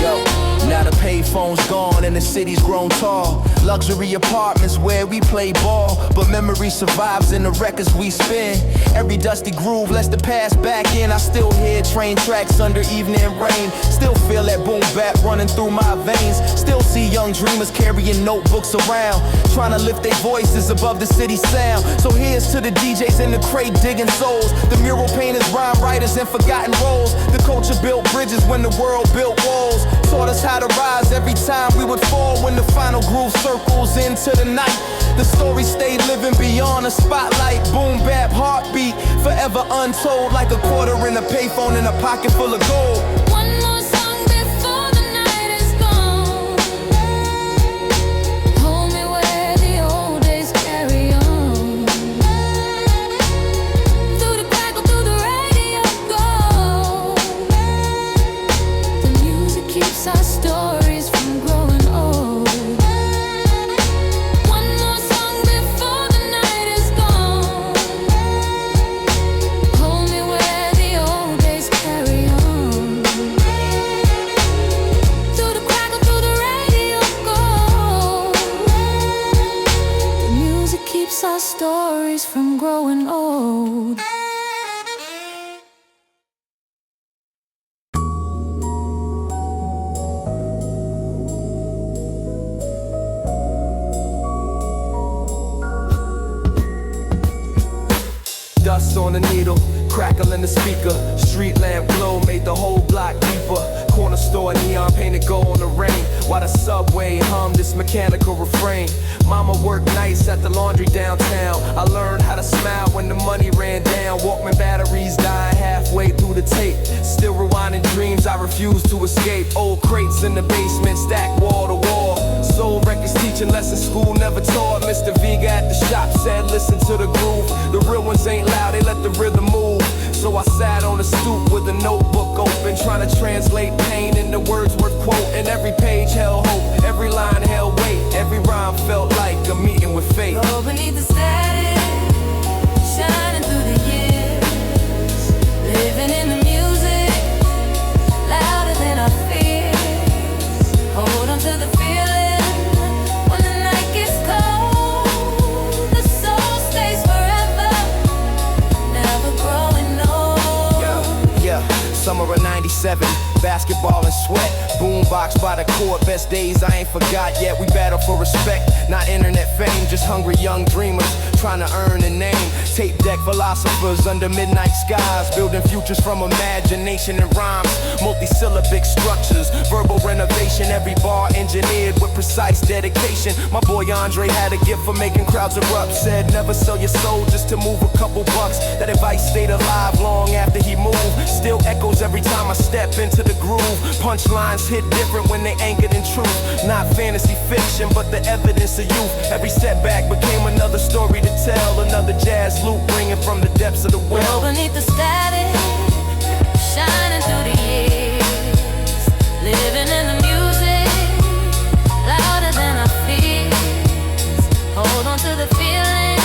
Yo, now the payphone's gone and the city's grown tall. Luxury apartments where we play ball, but memory survives in the records we spin. Every dusty groove lets the past back in. I still hear train tracks under evening rain. Still feel that boom bap running through my veins. Still see young dreamers carrying notebooks around, trying to lift their voices above the city sound. So here's to the DJs in the crate digging souls, the mural painters, rhyme writers, and forgotten roles. The culture built bridges when the world built walls, taught us how to rise every time we would fall. When the final groove circles into the night, the story stayed living beyond the spotlight. Boom bap heartbeat, forever untold, like a quarter in a payphone in a pocket full of gold. One more song before the night is gone. Hold me where the old days carry on. Through the crackle, through the radio go. The music keeps our stories from growing old. One more song before the night is gone. Hold me where the old days carry on. Through the crackle, through the radio go. The music keeps our stories from growing old. Dust on the needle, crackle in the speaker. Street lamp glow made the whole block deeper. Corner store neon painted gold on the rain. while the subway hummed this mechanical refrain. Mama worked nights at the laundry downtown. I learned how to smile when the money ran down. Walkman batteries dying halfway through the tape. Still rewinding dreams I refuse to escape. Old crates in the basement stacked wall to wall. Soul records teaching lessons school never taught. Mr. Vega at the shop said listen to the groove. The real ones ain't loud, they let the rhythm move. So I sat on the stoop with a notebook open, trying to translate pain into words worth quoting. Every page held hope, every line held weight. Every rhyme felt like a meeting with fate. Go beneath the static, shining through the years, living in the music, louder than our fears. Hold on to the feeling when the night gets cold. The soul stays forever, never growing old. Yeah, summer of '97, basketball and sweat. Boombox by the court, best days I ain't forgot yet. We battle for respect, not internet fame, just hungry young dreamers trying to earn a name. Tape deck philosophers under midnight skies, building futures from imagination and rhymes. Multi-syllabic structures, verbal renovation, every bar engineered with precise dedication. My boy Andre had a gift for making crowds erupt. Said never sell your soul just to move a couple bucks. That advice stayed alive long after he moved. Still echoes every time I step into the groove. Punchlines hit different when they anchored in truth. Not fantasy fiction, but the evidence of youth. Every setback became another story to tell. Another jazz loop ringing from the depths of the Go well. beneath the static, shining through the years, living in the music, louder than our fears. Hold on to the feeling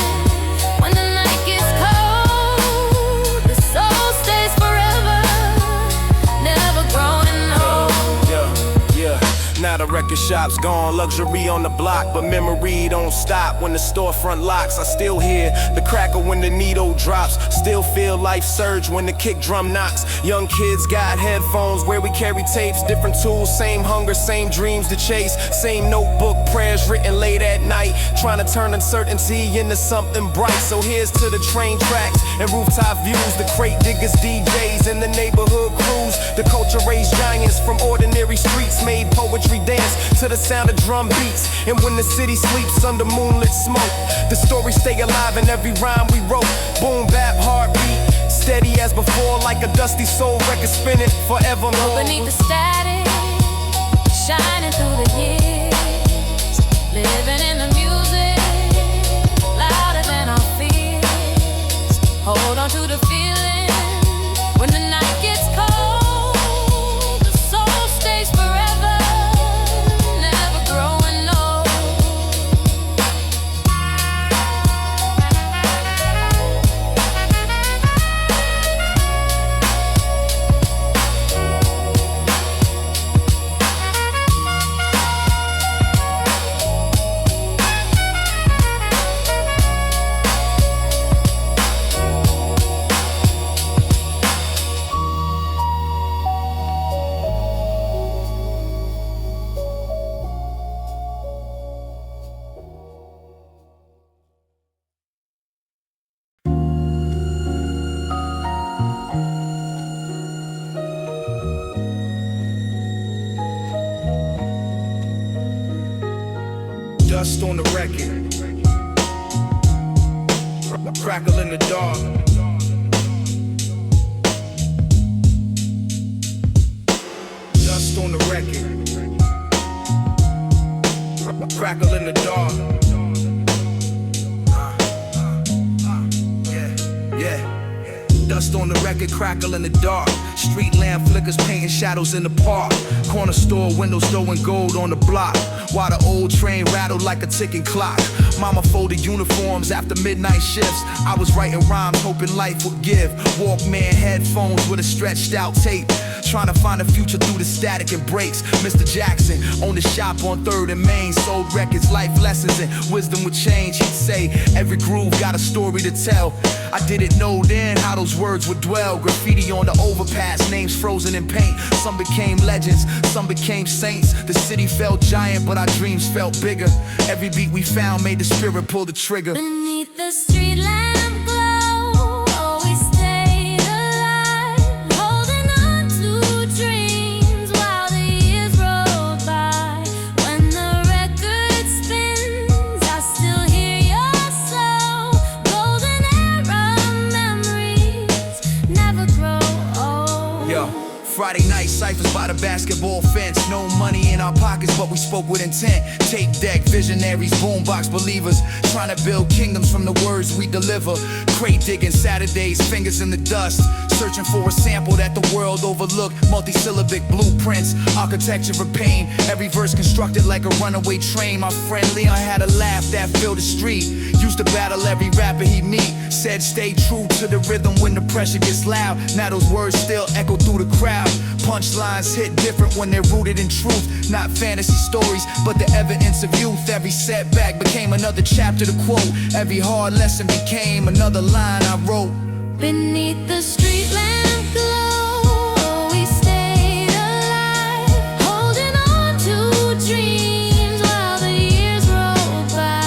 when the night gets cold. The soul stays forever, never growing old. Yeah. Now the record shop's gone, luxury on the block, but memory don't stop when the storefront locks. I still hear the crackle when the needle drops, still feel life surge when the kick drum knocks. Young kids got headphones where we carry tapes, different tools, same hunger, same dreams to chase, same notebook prayers written late at night, trying to turn uncertainty into something bright. So here's to the train tracks and rooftop views, the crate diggers, DJs, and the neighborhood crews. The culture raised giants from ordinary streets, made poetry dance to the sound of drum beats. And when the city sleeps under moonlit smoke, the stories stay alive in every rhyme we wrote. Boom bap heartbeat, steady as before, like a dusty soul record spinning forevermore. Go beneath the static, shining through the years, living in the music, louder than our fears. Hold on to the feeling when the night gets cold. The soul stays forever, never growing old. Dust on the record, crackle in the dark. Dust on the record, crackle in the dark. Yeah. Dust on the record, crackle in the dark. Street lamp flickers painting shadows in the park. Corner store windows throwing gold on the block, while the old train rattled like a ticking clock. Mama folded uniforms after midnight shifts. I was writing rhymes hoping life would give. Walkman headphones with a stretched out tape, trying to find a future through the static and breaks. Mr. Jackson owned a shop on 3rd and Main, sold records, life lessons, and wisdom would change. He'd say every groove got a story to tell. I didn't know then how those words would dwell. Graffiti on the overpass, names frozen in paint. Some became legends, some became saints. The city felt giant, but our dreams felt bigger. Every beat we found made the spirit pull the trigger. Beneath the street lamp glow, always stayed alive, holding on to dreams while the years rolled by. cents. No money in our pockets, but we spoke with intent. Tape deck visionaries, boombox believers, trying to build kingdoms from the words we deliver. Crate digging Saturdays, fingers in the dust, searching for a sample that the world overlooked. Multi-syllabic blueprints, architecture of pain. Every verse constructed like a runaway train. My friend Leon had a laugh that filled the street. Used to battle every rapper he meet. Said stay true to the rhythm when the pressure gets loud. Now those words still echo through the crowd. Punchlines hit different when they're rooted in truth. Not fantasy stories, but the evidence of youth. Every setback became another chapter to quote. Every hard lesson became another line I wrote. Beneath the street lamp glow, we stayed alive, holding on to dreams while the years roll by.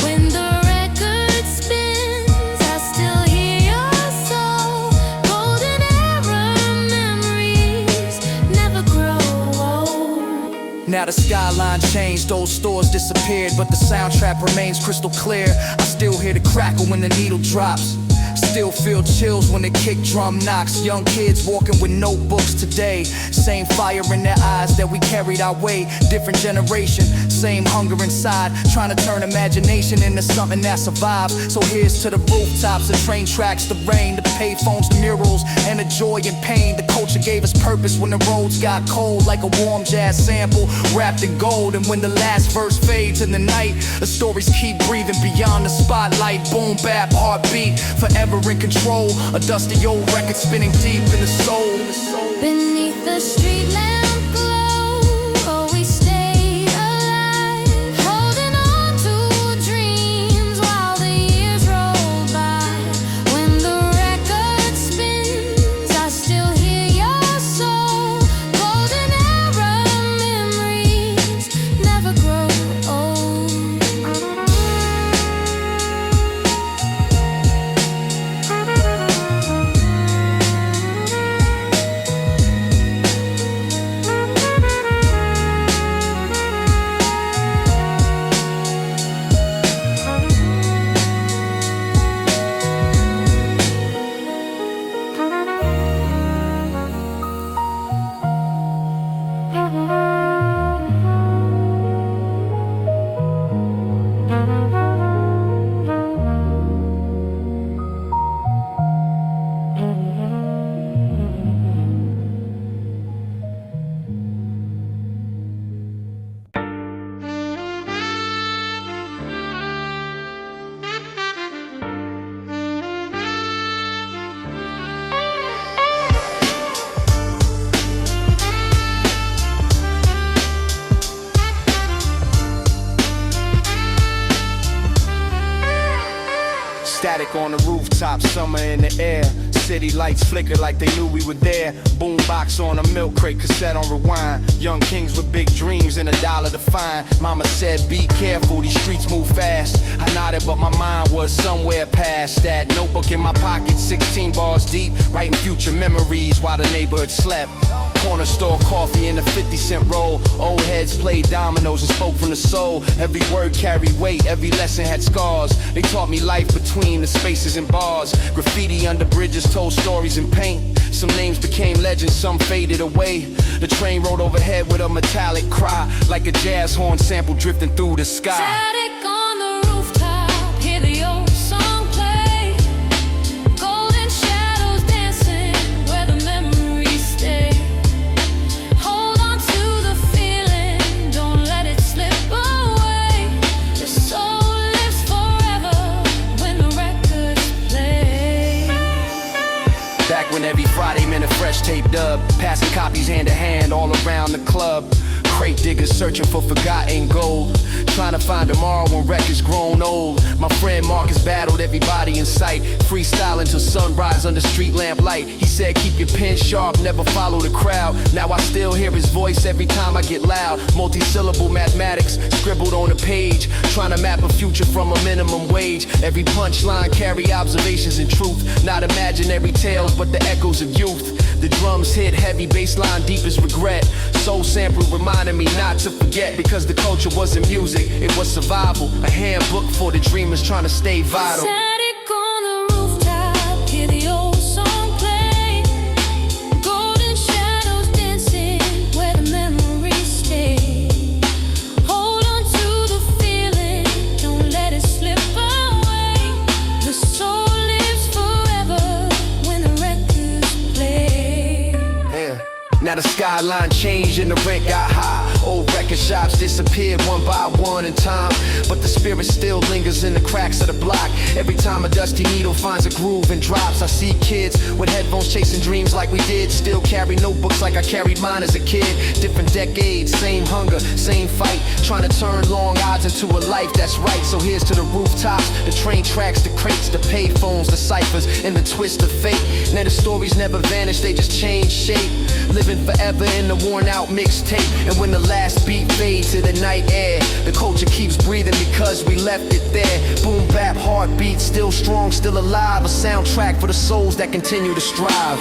When the record spins, I still hear your soul. Golden era memories never grow old. Now the skyline changed, those stores disappeared, but the soundtrack remains crystal clear. I still hear the crackle when the needle drops. Still feel chills when the kick drum knocks. Young kids walking with notebooks today. Same fire in their eyes that we carried our way. Different generation, same hunger inside. Trying to turn imagination into something that survives. So here's to the rooftops, the train tracks, the rain, the payphones, the murals, and the joy and pain. The culture gave us purpose when the roads got cold, like a warm jazz sample wrapped in gold. And when the last verse fades in the night, the stories keep breathing beyond the spotlight. Boom bap, heartbeat, forever in control. A dusty old record spinning deep in the soul. Beneath the street lamp glow, we stayed alive, holding on to dreams while the years roll by. When the record spins, I still hear your soul. Golden era memories never grow old. Static on the rooftop, summer in the air. City lights flicker like they knew we were there. Boombox on a milk crate, cassette on rewind. Young kings with big dreams and $1 to find. Mama said be careful, these streets move fast. I nodded but my mind was somewhere past that. Notebook in my pocket, 16 bars deep, writing future memories while the neighborhood slept. Corner store coffee in a 50-cent roll. Old heads played dominoes and spoke from the soul. Every word carried weight, every lesson had scars. They taught me life between the spaces and bars. Graffiti under bridges told stories in paint. Some names became legends, some faded away. The train rode overhead with a metallic cry, like a jazz horn sample drifting through the sky. Static on the rooftop, hear the old song play. Golden shadows dancing where the memories stay. Hold on to the feeling, don't let it slip away. The soul lives forever when the records play. Back when every Friday meant a fresh tape dub, passing copies hand to hand all around the club. Crate diggers searching for forgotten gold, trying to find tomorrow when records grown old. My friend Marcus battled everybody in sight, freestyling till sunrise under street lamp light. He said keep your pen sharp, never follow the crowd. Now I still hear his voice every time I get loud. Multi-syllable mathematics scribbled on a page, trying to map a future from a minimum wage. Every punchline carry observations and truth, not imaginary tales but the echoes of youth. The drums hit heavy, bass line deep as regret. Soul sample reminded me not to forget, because the culture wasn't music, it was survival. A handbook for the dreamers trying to stay vital. Static on the rooftop, hear the old song play. Golden shadows dancing where the memories line changed and the rent got high. Old record shops disappeared one by one in time, but the spirit still lingers in the cracks of the block. Every time a dusty needle finds a groove and drops, I see kids with headphones chasing dreams like we did. Still carry notebooks like I carried mine as a kid. Different decades, same hunger, same fight, trying to turn long odds into a life that's right. So here's to the rooftops, the train tracks, the crates, the payphones, the ciphers, and the twist of fate. Now the stories never vanish, they just change shape, living forever in the worn out mixtape. And when the last beat fades to the night air, the culture keeps breathing because we left it there. Boom bap, heartbeat, still strong, still alive. A soundtrack for the souls that continue to strive.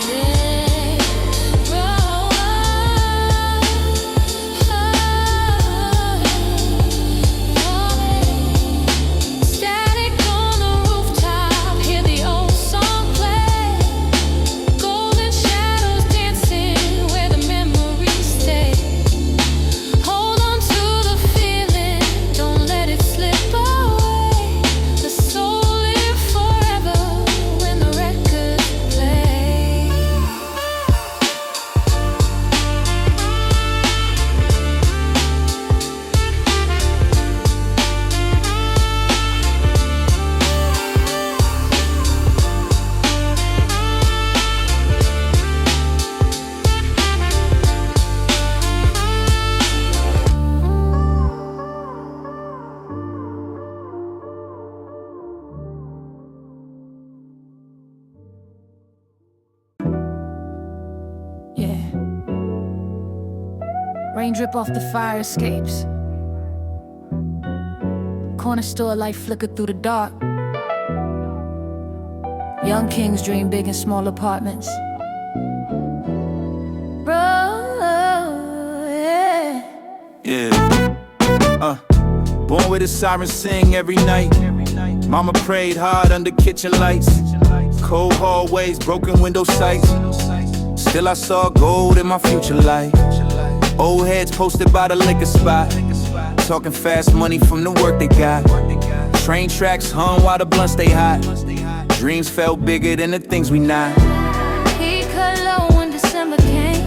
Rain drip off the fire escapes. Corner store light flickered through the dark. Young kings dream big in small apartments. Born with a siren sing every night. Mama prayed hard under kitchen lights. Cold hallways, broken window sights. Still I saw gold in my future life. Old heads posted by the liquor spot, talking fast money from the work they got. Train tracks hung while the blunts stay hot. Dreams felt bigger than the things we not. He cut low when December came.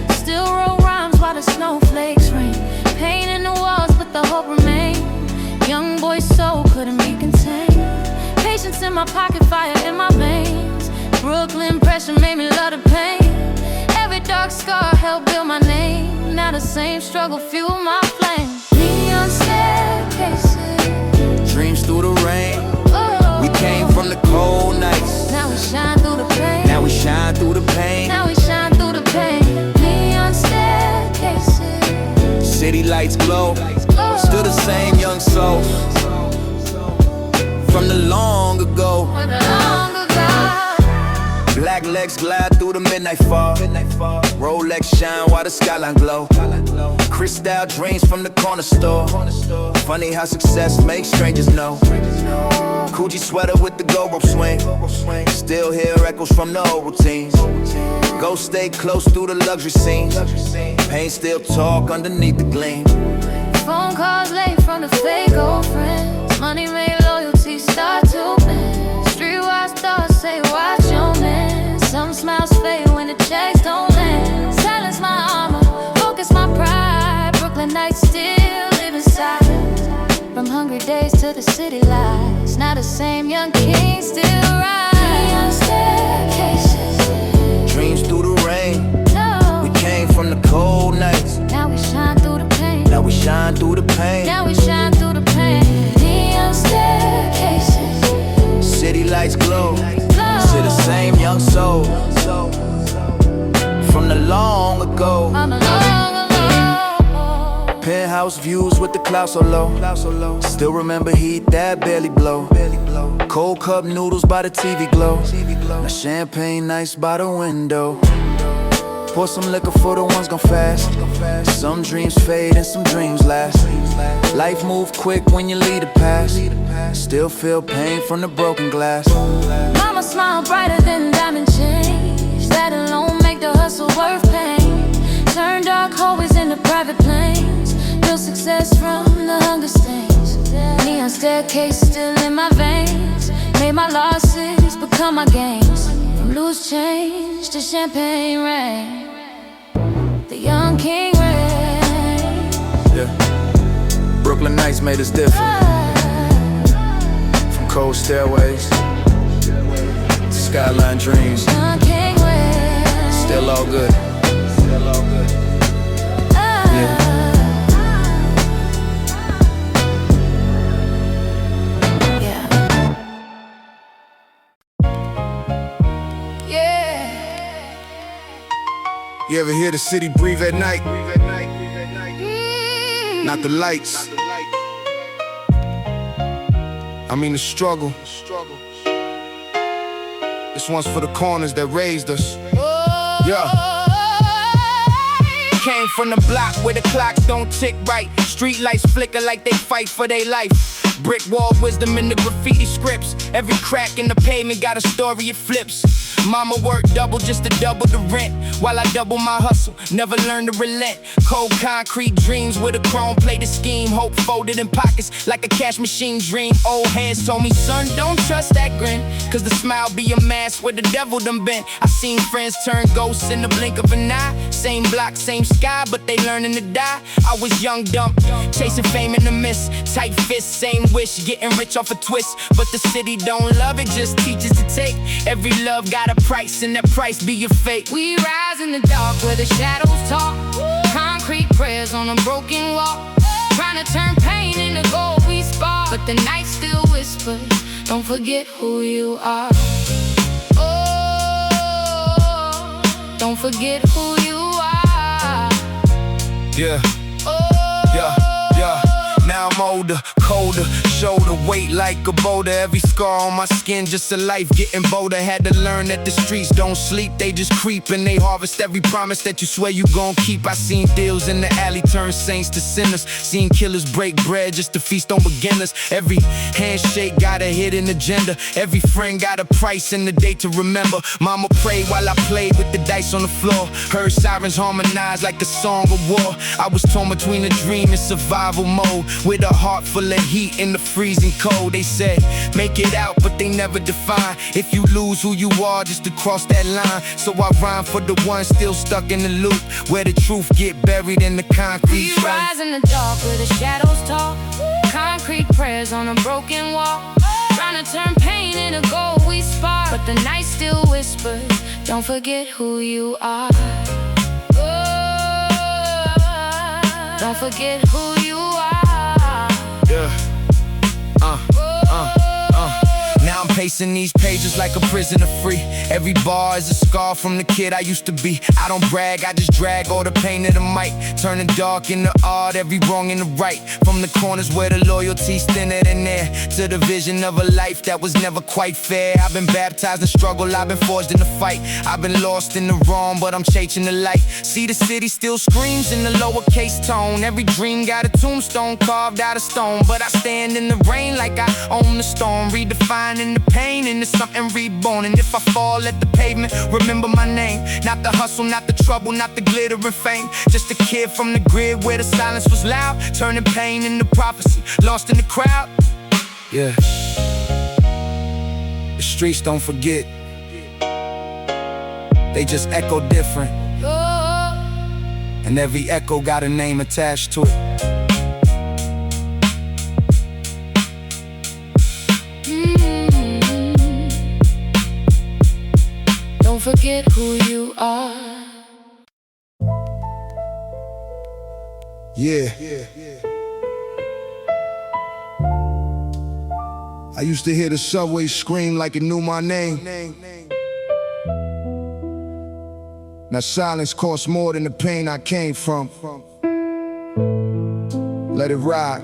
Still wrote rhymes while the snowflakes rain. Pain in the walls but the hope remained. Young boy's soul couldn't be contained. Patience in my pocket, fire in my veins. Brooklyn pressure made me love the pain. Every dark scar helped build my name. Now the same struggle fueled my flame. Neon staircases, Dreams through the rain. oh. We came from the cold nights. Now we shine through the pain. Now we shine through the pain. Now we shine through the pain. Neon staircases, City lights glow. oh. Still the same young soul from the long ago. With the long ago. Black legs glide through the midnight fog. Rolex shine while the skyline glow. Crystal dreams from the corner store. Funny how success makes strangers know. Coochie sweater with the gold rope swing. Still hear echoes from the old routines. Go stay close through the luxury scenes. Pain still talk underneath the gleam. Phone calls late from the fake old friends. Money made loyalty start to bend. Streetwise thoughts say watch your man. Some smiles fade when the checks don't land. Silence my armor, focus my pride. Brooklyn nights still live inside. From hungry days to the city lights. Now the same young king still rise. Neon staircases, Dreams through the rain. no. We came from the cold nights. Now we shine through the pain. Now we shine through the pain. Now we shine through the pain. Neon staircases, City lights glow. To the same young soul from the long ago. on the long ago. Penthouse views with the clouds so low. Still remember heat that barely blow. Cold cup noodles by the TV glow. Now champagne nights by the window. Pour some liquor for the ones gone fast. Some dreams fade and some dreams last. Life move quick when you leave the past. Still feel pain from the broken glass. Mama smile brighter than diamond chains. That alone make the hustle worth pain. Turn dark hallways into private planes. Real success from the hunger stains. Neon staircase still in my veins. Made my losses become my gains. From loose change to champagne rain. The young Sun King rain. Yeah. Brooklyn nights made us different. From cold stairways to skyline dreams. Sun King rain. Still all good. Yeah. You ever hear the city breathe at night? Not the lights. I mean the struggle. This one's for the corners that raised us. Yeah. Came from the block where the clocks don't tick right. Street lights flicker like they fight for their life. Brick wall wisdom in the graffiti scripts. Every crack in the pavement got a story, it flips. Mama worked double just to double the rent, while I double my hustle, never learned to relent. Cold concrete dreams with a chrome plated scheme. Hope folded in pockets like a cash machine dream. Old heads told me, son, don't trust that grin, cause the smile be a mask where the devil done been. I seen friends turn ghosts in the blink of an eye. Same block, same sky, but they learning to die. I was young, dumb, chasing fame in the mist. Tight fists, same wish, getting rich off a twist. But the city don't love it, just teaches to take. Every love got a price, and that price be your fate. We rise in the dark where the shadows talk. Concrete prayers on a broken wall. Trying to turn pain into gold we spark. But the night still whispers, don't forget who you are. Oh, don't forget who you are. Yeah. Yeah. Now I'm older, colder, shoulder weight like a boulder. Every scar on my skin, just a life getting bolder. Had to learn that the streets don't sleep, they just creep. And they harvest every promise that you swear you gon' keep. I seen deals in the alley turn saints to sinners. Seen killers break bread just to feast on beginners. Every handshake got a hidden agenda. Every friend got a price and a date to remember. Mama prayed while I played with the dice on the floor. Heard sirens harmonize like a song of war. I was torn between a dream and survival mode, with a heart full of heat in the freezing cold. They said, make it out, but they never define if you lose who you are just to cross that line. So I rhyme for the ones still stuck in the loop, where the truth get buried in the concrete. We rise in the dark where the shadows talk. Concrete prayers on a broken wall. Trying to turn pain into gold we spark. But the night still whispers, don't forget who you are. Oh, don't forget who you are. Yeah. Now I'm pacing these pages like a prisoner free. Every bar is a scar from the kid I used to be. I don't brag, I just drag all the pain of the mic, turning dark into art, every wrong into right. From the corners where the loyalty's thinner than air, to the vision of a life that was never quite fair. I've been baptized in struggle, I've been forged in the fight. I've been lost in the wrong, but I'm chasing the light. See, the city still screams in the lowercase tone. Every dream got a tombstone carved out of stone. But I stand in the rain like I own the storm, redefining the pain into something reborn. And if I fall at the pavement, remember my name. Not the hustle, not the trouble, not the glitter and fame. Just a kid from the grid where the silence was loud, turning pain into prophecy, lost in the crowd. Yeah. The streets don't forget, they just echo different. And every echo got a name attached to it. Don't forget who you are. Yeah. I used to hear the subway scream like it knew my name. Now silence costs more than the pain I came from. Let it ride.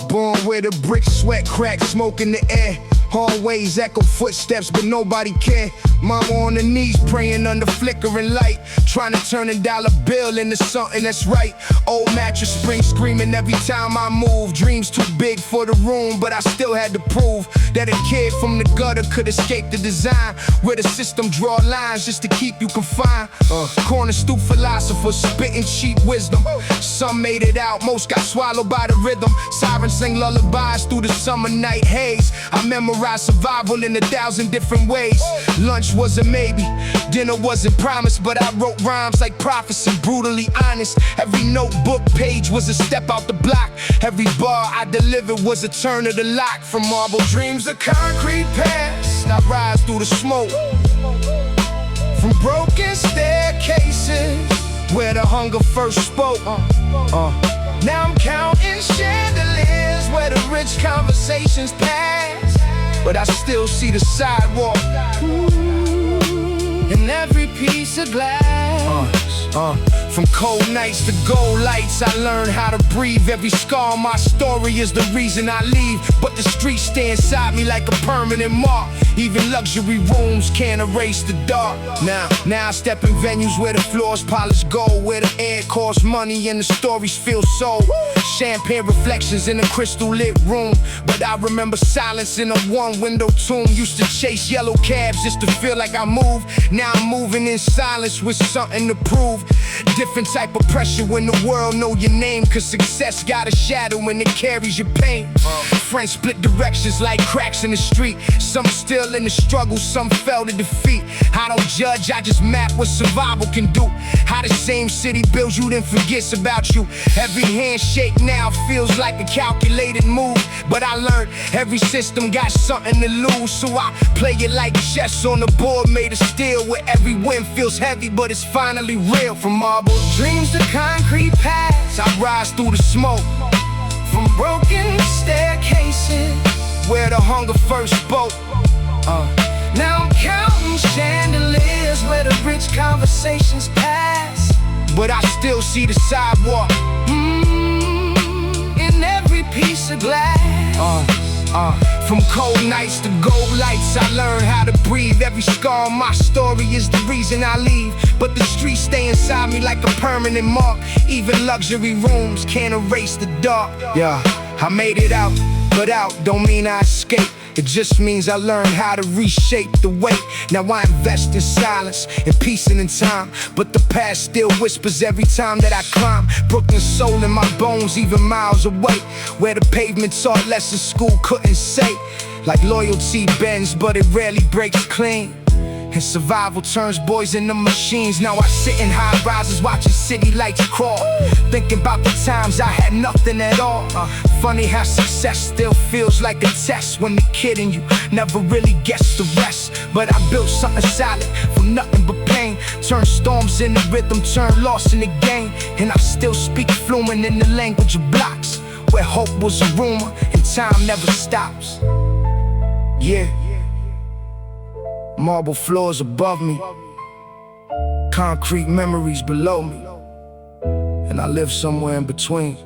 Born with a brick, sweat, crack, smoke in the air. Hallways echo footsteps, but nobody care. Mama on her knees praying under flickering light, trying to turn a dollar bill into something that's right. Old mattress spring screaming every time I move. Dreams too big for the room, but I still had to prove that a kid from the gutter could escape the design, where the system draw lines just to keep you confined. Corner stoop philosophers spitting cheap wisdom. Some made it out, most got swallowed by the rhythm. Sirens sing lullabies through the summer night haze. I memorized survival in 1,000 different ways. Lunch Lunch was a maybe, dinner wasn't promised, but I wrote rhymes like prophecy, brutally honest. Every notebook page was a step out the block. Every bar I delivered was a turn of the lock. From marble dreams to concrete paths, I rise through the smoke. From broken staircases, where the hunger first spoke. Now I'm counting chandeliers, where the rich conversations pass, but I still see the sidewalk in every piece of glass. From cold nights to gold lights, I learned how to breathe. Every scar on my story is the reason I leave, but the streets stay inside me like a permanent mark. Even luxury rooms can't erase the dark. Now I step in venues where the floors polished gold, where the air costs money and the stories feel sold. Champagne reflections in a crystal lit room, but I remember silence in a one-window tomb. Used to chase yellow cabs just to feel like I moved. Now I'm moving in silence with something to prove. Different type of pressure when the world know your name, cause success got a shadow and it carries your pain. Friends split directions like cracks in the street. Some still in the struggle, some fell to defeat. I don't judge, I just map what survival can do. How the same city builds you then forgets about you. Every handshake now feels like a calculated move, but I learned every system got something to lose. So I play it like chess on the board made of steel, where every win feels heavy but it's finally real. From marble dreams to concrete paths, I rise through the smoke. From broken staircases, where the hunger first spoke. Now I'm counting chandeliers, where the rich conversations pass, but I still see the sidewalk in every piece of glass. From cold nights to gold lights, I learned how to breathe. Every scar on my story is the reason I leave, but the streets stay inside me like a permanent mark. Even luxury rooms can't erase the dark. Yeah, I made it out, but out don't mean I escaped. It just means I learned how to reshape the weight. Now I invest in silence, in peace and in time, but the past still whispers every time that I climb. Brooklyn soul in my bones, even miles away, where the pavement taught lessons school couldn't say. Like loyalty bends, but it rarely breaks clean. And survival turns boys into machines. Now I sit in high rises watching city lights crawl, thinking about the times I had nothing at all. Funny how success still feels like a test when the kid in you never really gets the rest. But I built something solid from nothing but pain. Turn storms into rhythm, turn loss in the game. And I still speak fluent in the language of blocks, where hope was a rumor and time never stops. Yeah. Marble floors above me, concrete memories below me, and I live somewhere in between.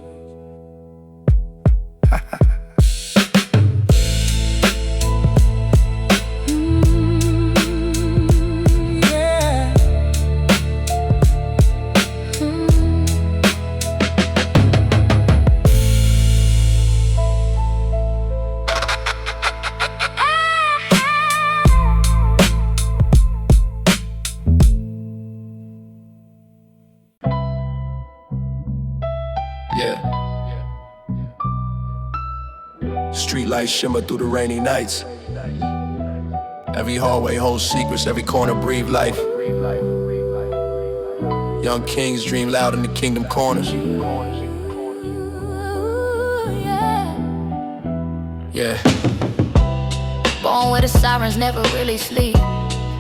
Yeah. Street lights shimmer through the rainy nights. Every hallway holds secrets, every corner breathe life. Young kings dream loud in the kingdom corners. Yeah. Born where the sirens never really sleep.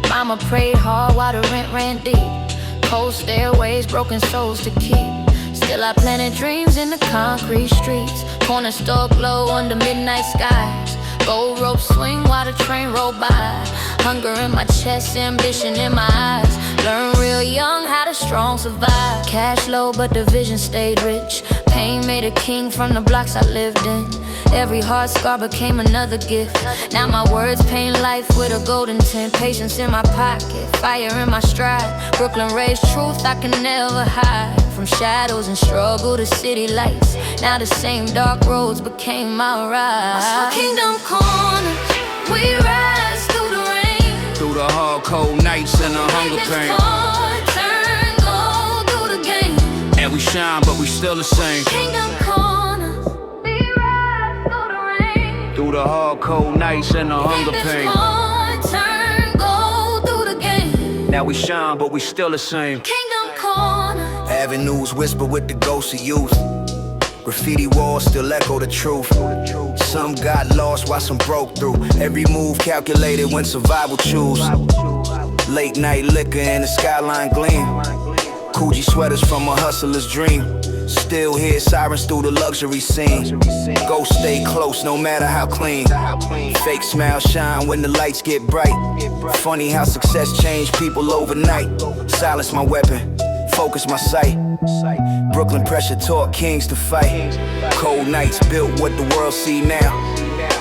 Mama prayed hard while the rent ran deep. Cold stairways, broken souls to keep. Still I planted dreams in the concrete streets. Corner store glow under midnight skies. Gold ropes swing while the train roll by. Hunger in my chest, ambition in my eyes. Learn real young how the strong survive. Cash low but the vision stayed rich. Pain made a king from the blocks I lived in. Every hard scar became another gift. Now my words paint life with a golden tint. Patience in my pocket, fire in my stride. Brooklyn raised truth I can never hide. From shadows and struggle to city lights. Now the same dark roads became my ride. Kingdom corners, we rise through the rain. Through the hard cold nights and the hunger pain. Turn gold through the game. And we shine but we still the same. Kingdom corners, we rise through the rain. Through the hard cold nights and the hunger pain. Turn gold through Now we shine, but we still the same. Kingdom Corner. Avenues whisper with the ghosts of youth. Graffiti walls still echo the truth. Some got lost while some broke through. Every move calculated when survival choose. Late night liquor in the skyline gleam. Coogee sweaters from a hustler's dream. Still hear sirens through the luxury scene. Ghosts stay close no matter how clean. Fake smiles shine when the lights get bright. Funny how success changed people overnight. Silence my weapon, focus my sight. Brooklyn pressure taught kings to fight. Cold nights built what the world see now.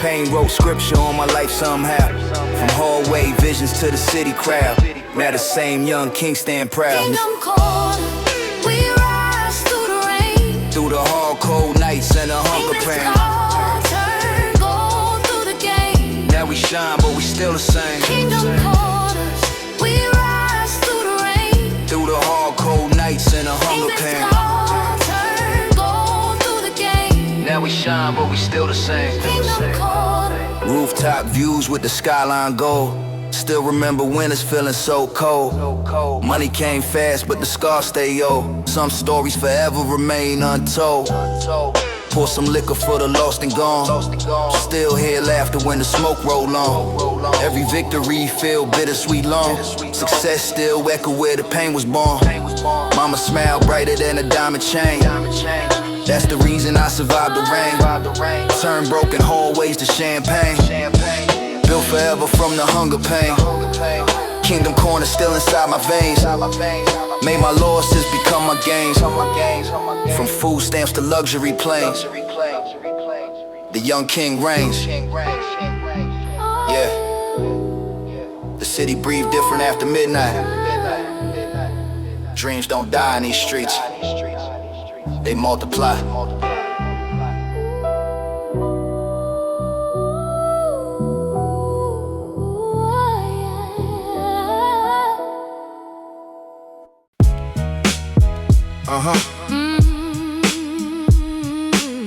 Pain wrote scripture on my life somehow. From hallway visions to the city crowd. Now the same young king stand proud. Kingdom Corner. We rise through the rain. Through the hard cold nights and the hunger pain. Turn gold through the game. Now we shine but we still the same. Kingdom Corners. We rise through the rain. Through the hard cold nights and the hunger pain. Turn gold through the game. Now we shine but we still the same. Kingdom Corner. Rooftop views with the skyline gold. Still remember winters feeling so cold. Money came fast but the scars stay old. Some stories forever remain untold. Pour some liquor for the lost and gone. Still hear laughter when the smoke roll on. Every victory feel bittersweet long. Success still echo where the pain was born. Mama smile brighter than a diamond chain. That's the reason I survived the rain. Turn broken hallways to champagne. Built forever from the hunger pain. Kingdom Corner still inside my veins. Made my losses become my gains. From food stamps to luxury planes. The young king reigns. Yeah. The city breathe different after midnight. Dreams don't die in these streets. They multiply.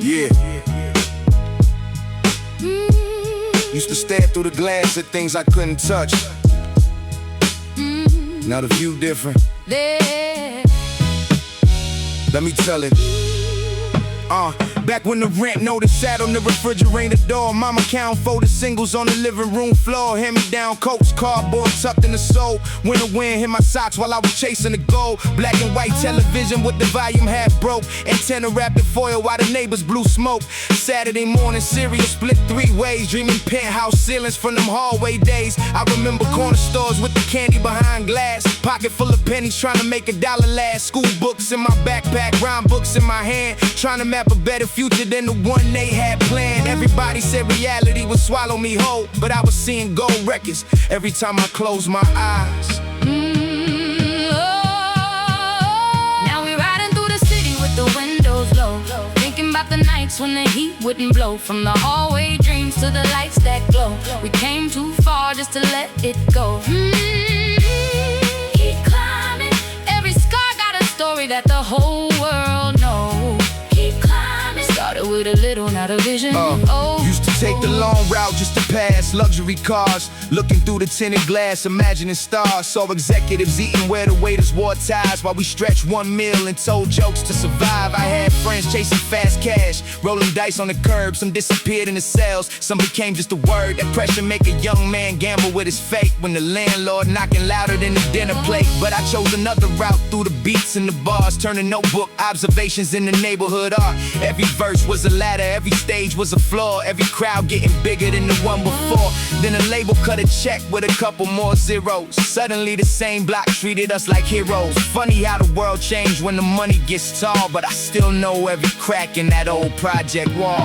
Yeah. Used to stare through the glass at things I couldn't touch. Now the view different. Let me tell it. Back when the rent notice sat on the refrigerator door. Mama count folded singles on the living room floor. Hand-me-down coats, cardboard tucked in the sole. Winter wind hit my socks while I was chasing the gold. Black and white television with the volume half broke. Antenna wrapped in foil while the neighbors blew smoke. Saturday morning cereal split 3 ways. Dreaming penthouse ceilings from them hallway days. I remember corner stores with the candy behind glass. Pocket full of pennies trying to make $1 last. School books in my backpack, rhyme books in my hand. Trying to map a better future than the one they had planned. Everybody said reality would swallow me whole, but I was seeing gold records every time I closed my eyes. Now we riding through the city with the windows low, thinking about the nights when the heat wouldn't blow. From the hallway dreams to the lights that glow. We came too far just to let it go. Keep climbing. Every scar got a story that the whole world knows. Keep climbing. Started with a little, not a vision. Used to take the long route just to pass luxury cars. Looking through the tinted glass, imagining stars. Saw executives eating where the waiters wore ties, while we stretched 1 meal and told jokes to survive. I had friends chasing fast cash, rolling dice on the curb. Some disappeared in the cells, some became just a word. That pressure make a young man gamble with his fate. When the landlord knocking louder than the dinner plate. But I chose another route through the beats and the bars, turning notebook observations in the neighborhood art. Every verse was a ladder, every stage was a floor. Every crowd getting bigger than the one before. Then a label cut a check with a couple more zeros. Suddenly the same block treated us like heroes. Funny how the world changed when the money gets tall, but I still know every crack in that old project wall.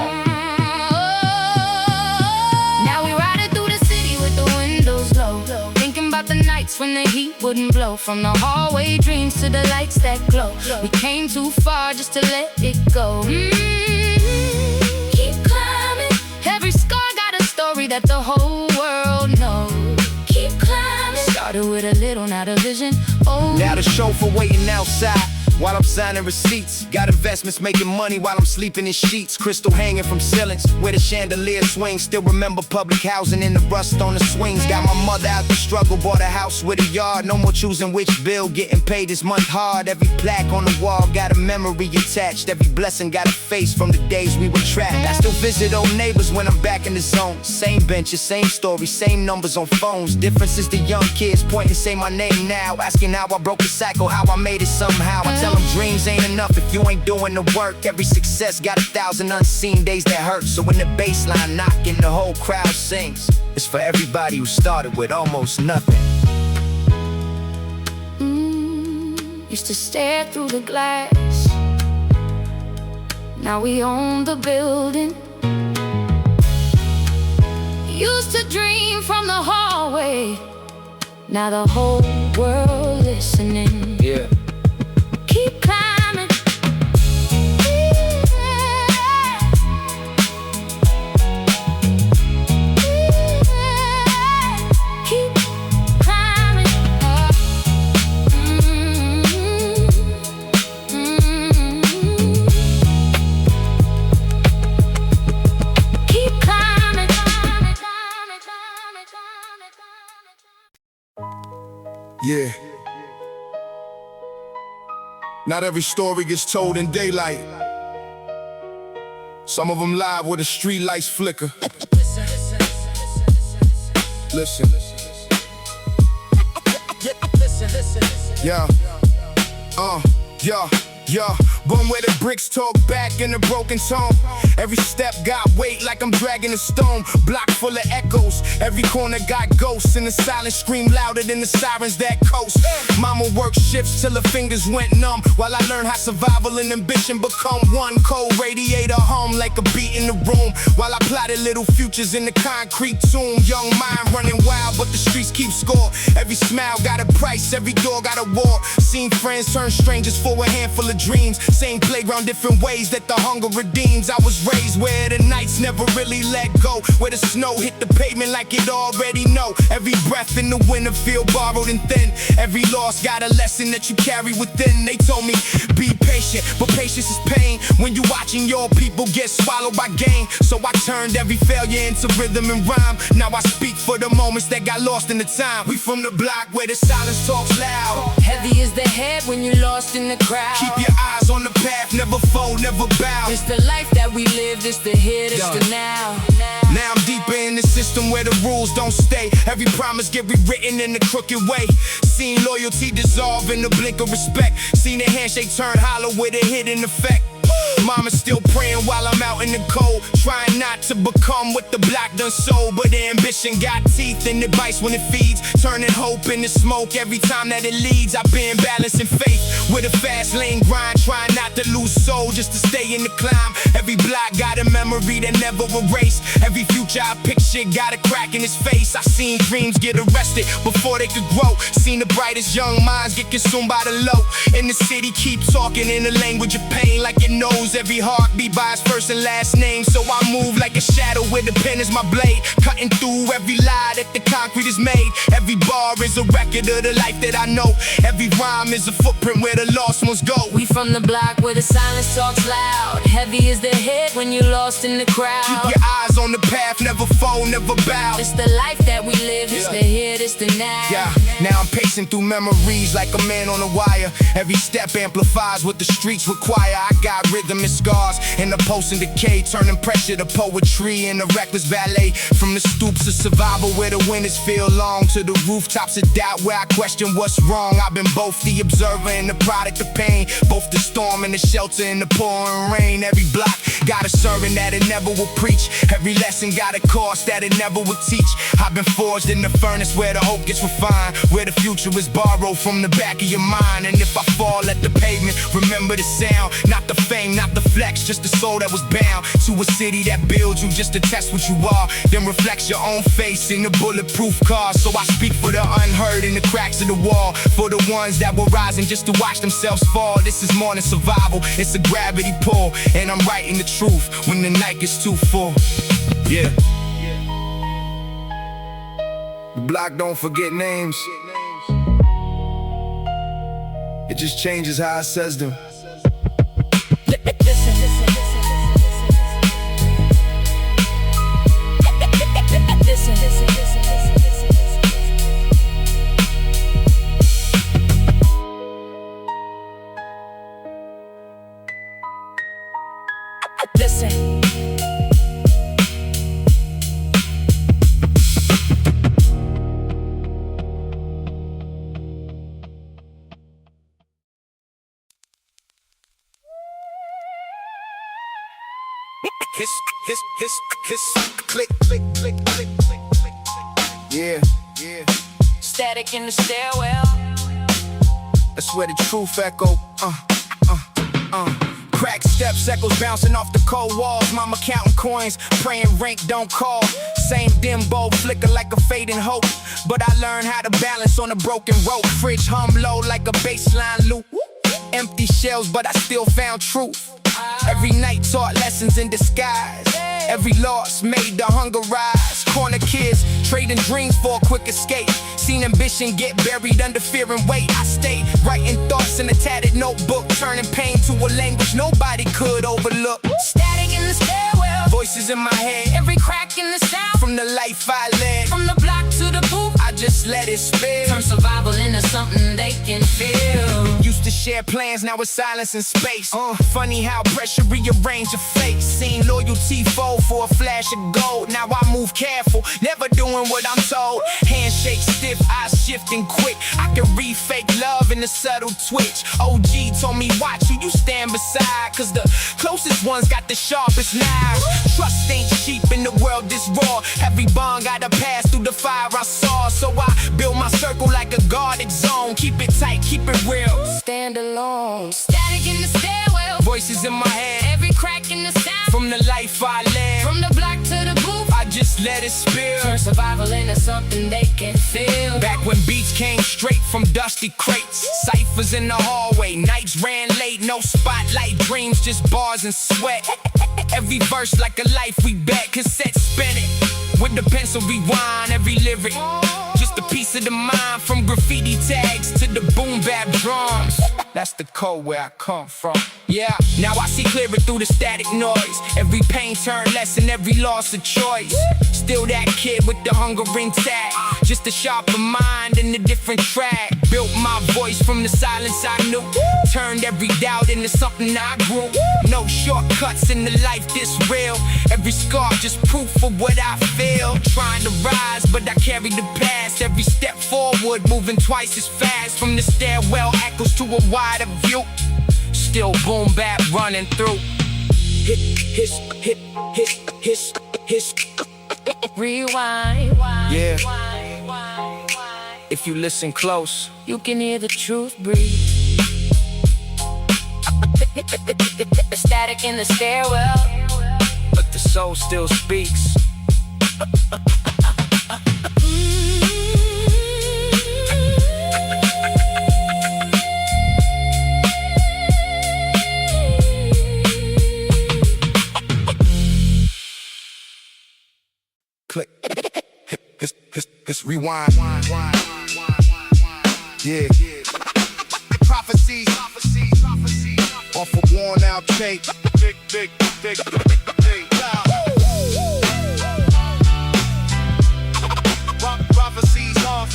Now we riding through the city with the windows low, thinking about the nights when the heat wouldn't blow. From the hallway dreams to the lights that glow. We came too far just to let it go. Keep climbing. Every scar got a story that the whole world knows. Keep climbing. Started with a little, not a vision. Now the chauffeur waiting outside, while I'm signing receipts. Got investments making money while I'm sleeping in sheets. Crystal hanging from ceilings where the chandelier swings. Still remember public housing and the rust on the swings. Got my mother out the struggle, bought a house with a yard. No more choosing which bill, getting paid this month hard. Every plaque on the wall got a memory attached. Every blessing got a face from the days we were trapped. I still visit old neighbors when I'm back in the zone. Same benches, same stories, same numbers on phones. Difference is the young kids point and say my name now, asking how I broke the cycle, how I made it somehow. I tell them dreams ain't enough if you ain't doing the work. Every success got 1,000 unseen days that hurt. So when the bass line knocking, the whole crowd sings. It's for everybody who started with almost nothing. Used to stare through the glass. Now we own the building. Used to dream from the hallway. Now the whole world listening. Yeah. Keep climbing. Keep climbing up. Keep climbing. Yeah. Not every story gets told in daylight. Some of them live where the street lights flicker. Listen. Yeah. Yeah. Born where the bricks talk back in a broken tone. Every step got weight like I'm dragging a stone. Block full of echoes. Every corner got ghosts. And the silence scream louder than the sirens that coast. Mama worked shifts till her fingers went numb, while I learned how survival and ambition become one. Cold radiator hum like a beat in the room, while I plotted little futures in the concrete tomb. Young mind running wild, but the streets keep score. Every smile got a price, every door got a war. Seen friends turn strangers for a handful of dreams. Same playground, different ways that the hunger redeems. I was raised where the nights never really let go, where the snow hit the pavement like it already know. Every breath in the winter feel borrowed and thin. Every loss got a lesson that you carry within. They told me, be patient, but patience is pain when you watching your people get swallowed by gain. So I turned every failure into rhythm and rhyme. Now I speak for the moments that got lost in the time. We from the block where the silence talks loud. Heavy is the head when you're lost in the crowd. Keep your eyes on the path, never fold, never bow. It's the life that we live, it's the here, it's the now. Now I'm deeper in the system where the rules don't stay. Every promise get rewritten in a crooked way. Seen loyalty dissolve in the blink of respect. Seen a handshake turn hollow with a hidden effect. Mama's still praying while I'm out in the cold, trying not to become what the block done sold. But the ambition got teeth and it bites when it feeds, turning hope into smoke every time that it leads. I've been balancing faith with a fast lane grind, trying not to lose soul just to stay in the climb. Every block got a memory that never erased. Every future I picture got a crack in his face. I seen dreams get arrested before they could grow. Seen the brightest young minds get consumed by the low. And the city keep talking in the language of pain, like it knows every heartbeat by its first and last name. So I move like a shadow where the pen is my blade, cutting through every lie that the concrete is made. Every bar is a record of the life that I know. Every rhyme is a footprint where the lost ones go. We from the block where the silence talks loud. Heavy is the hit when you're lost in the crowd. Keep your eyes on the path, never fold, never bow. It's the life that we live, it's the here, it's the now. Yeah, now I'm pacing through memories like a man on a wire. Every step amplifies what the streets require. I got rhythm and scars and the pulse and decay, turning pressure to poetry and a reckless ballet. From the stoops of survival where the winters feel long, to the rooftops of doubt where I question what's wrong. I've been both the observer and the product of pain, both the storm and the shelter in the pouring rain. Every block got a sermon that it never will preach. Every lesson got a course that it never will teach. I've been forged in the furnace where the hope gets refined, where the future is borrowed from the back of your mind. And if I fall at the pavement, remember the sound, not the fame, not the flex, just the soul that was bound to a city that builds you just to test what you are, then reflects your own face in the bulletproof car. So I speak for the unheard in the cracks of the wall, for the ones that were rising just to watch themselves fall. This is more than survival, it's a gravity pull, and I'm writing the truth when the night gets too full. Yeah. The block don't forget names. It just changes how I says them. Listen. Click, click, click, click, click, click, click. Yeah, yeah. Static in the stairwell. That's where the truth echo. Crack steps, echoes bouncing off the cold walls. Mama counting coins, praying rank don't call. Same dim bulb flicker like a fading hope. But I learned how to balance on a broken rope. Fridge hum low like a baseline loop. Empty shells, but I still found truth. Every night taught lessons in disguise. Every loss made the hunger rise. Corner kids trading dreams for a quick escape. Seen ambition get buried under fear and weight. I stayed writing thoughts in a tattered notebook, turning pain to a language nobody could overlook. Static in the stairwell. Voices in my head, Every crack in the sound. from the life I led. From the block to the booth. I just let it spill. Turn survival into something they can feel. Used to share plans, now it's silence and space. Funny how pressure rearrange your face. Seen loyalty fold for a flash of gold. Now I move careful, never doing what I'm told. Handshake stiff, eyes shifting quick. I can read fake love in the subtle twitch. OG told me watch who you stand beside, cause the closest ones got the sharpest knives. Trust ain't cheap in the world this raw. Every bond gotta pass through the fire I saw. So I build my circle like a guarded zone. Keep it tight, keep it real. Stand alone. Static in the stairwell. Voices in my head, Every crack in the sound. from the life I led. From the block to the booth. I just let it spill. Turn survival into something they can feel. Back when beats came straight from dusty crates. Ciphers in the hallway, nights ran late. No spotlight, dreams, just bars and sweat. Every verse like a life we bet. Cassette spinning, with the pencil rewind every lyric. Just a piece of the mind, from graffiti tags to the boom bap drums. That's the code where I come from. Yeah, now I see clearer through the static noise. Every pain turned lesson, every loss a choice. Still that kid with the hunger intact. Just a sharper mind and a different track. Built my voice from the silence I knew. Turned every doubt into something I grew. No shortcuts in the life this real. Every scar just proof of what I feel. Trying to rise, but I carry the past. Every step forward, moving twice as fast. From the stairwell echoes to a wider view. Still boom bap running through. Hit, hiss, hit, hiss, hiss, hiss. Rewind. Yeah. If you listen close, You can hear the truth breathe. Static in the stairwell. but the soul still speaks. Click. His rewind. Yeah. Prophecies off a worn out tape. Big. Prophecies off.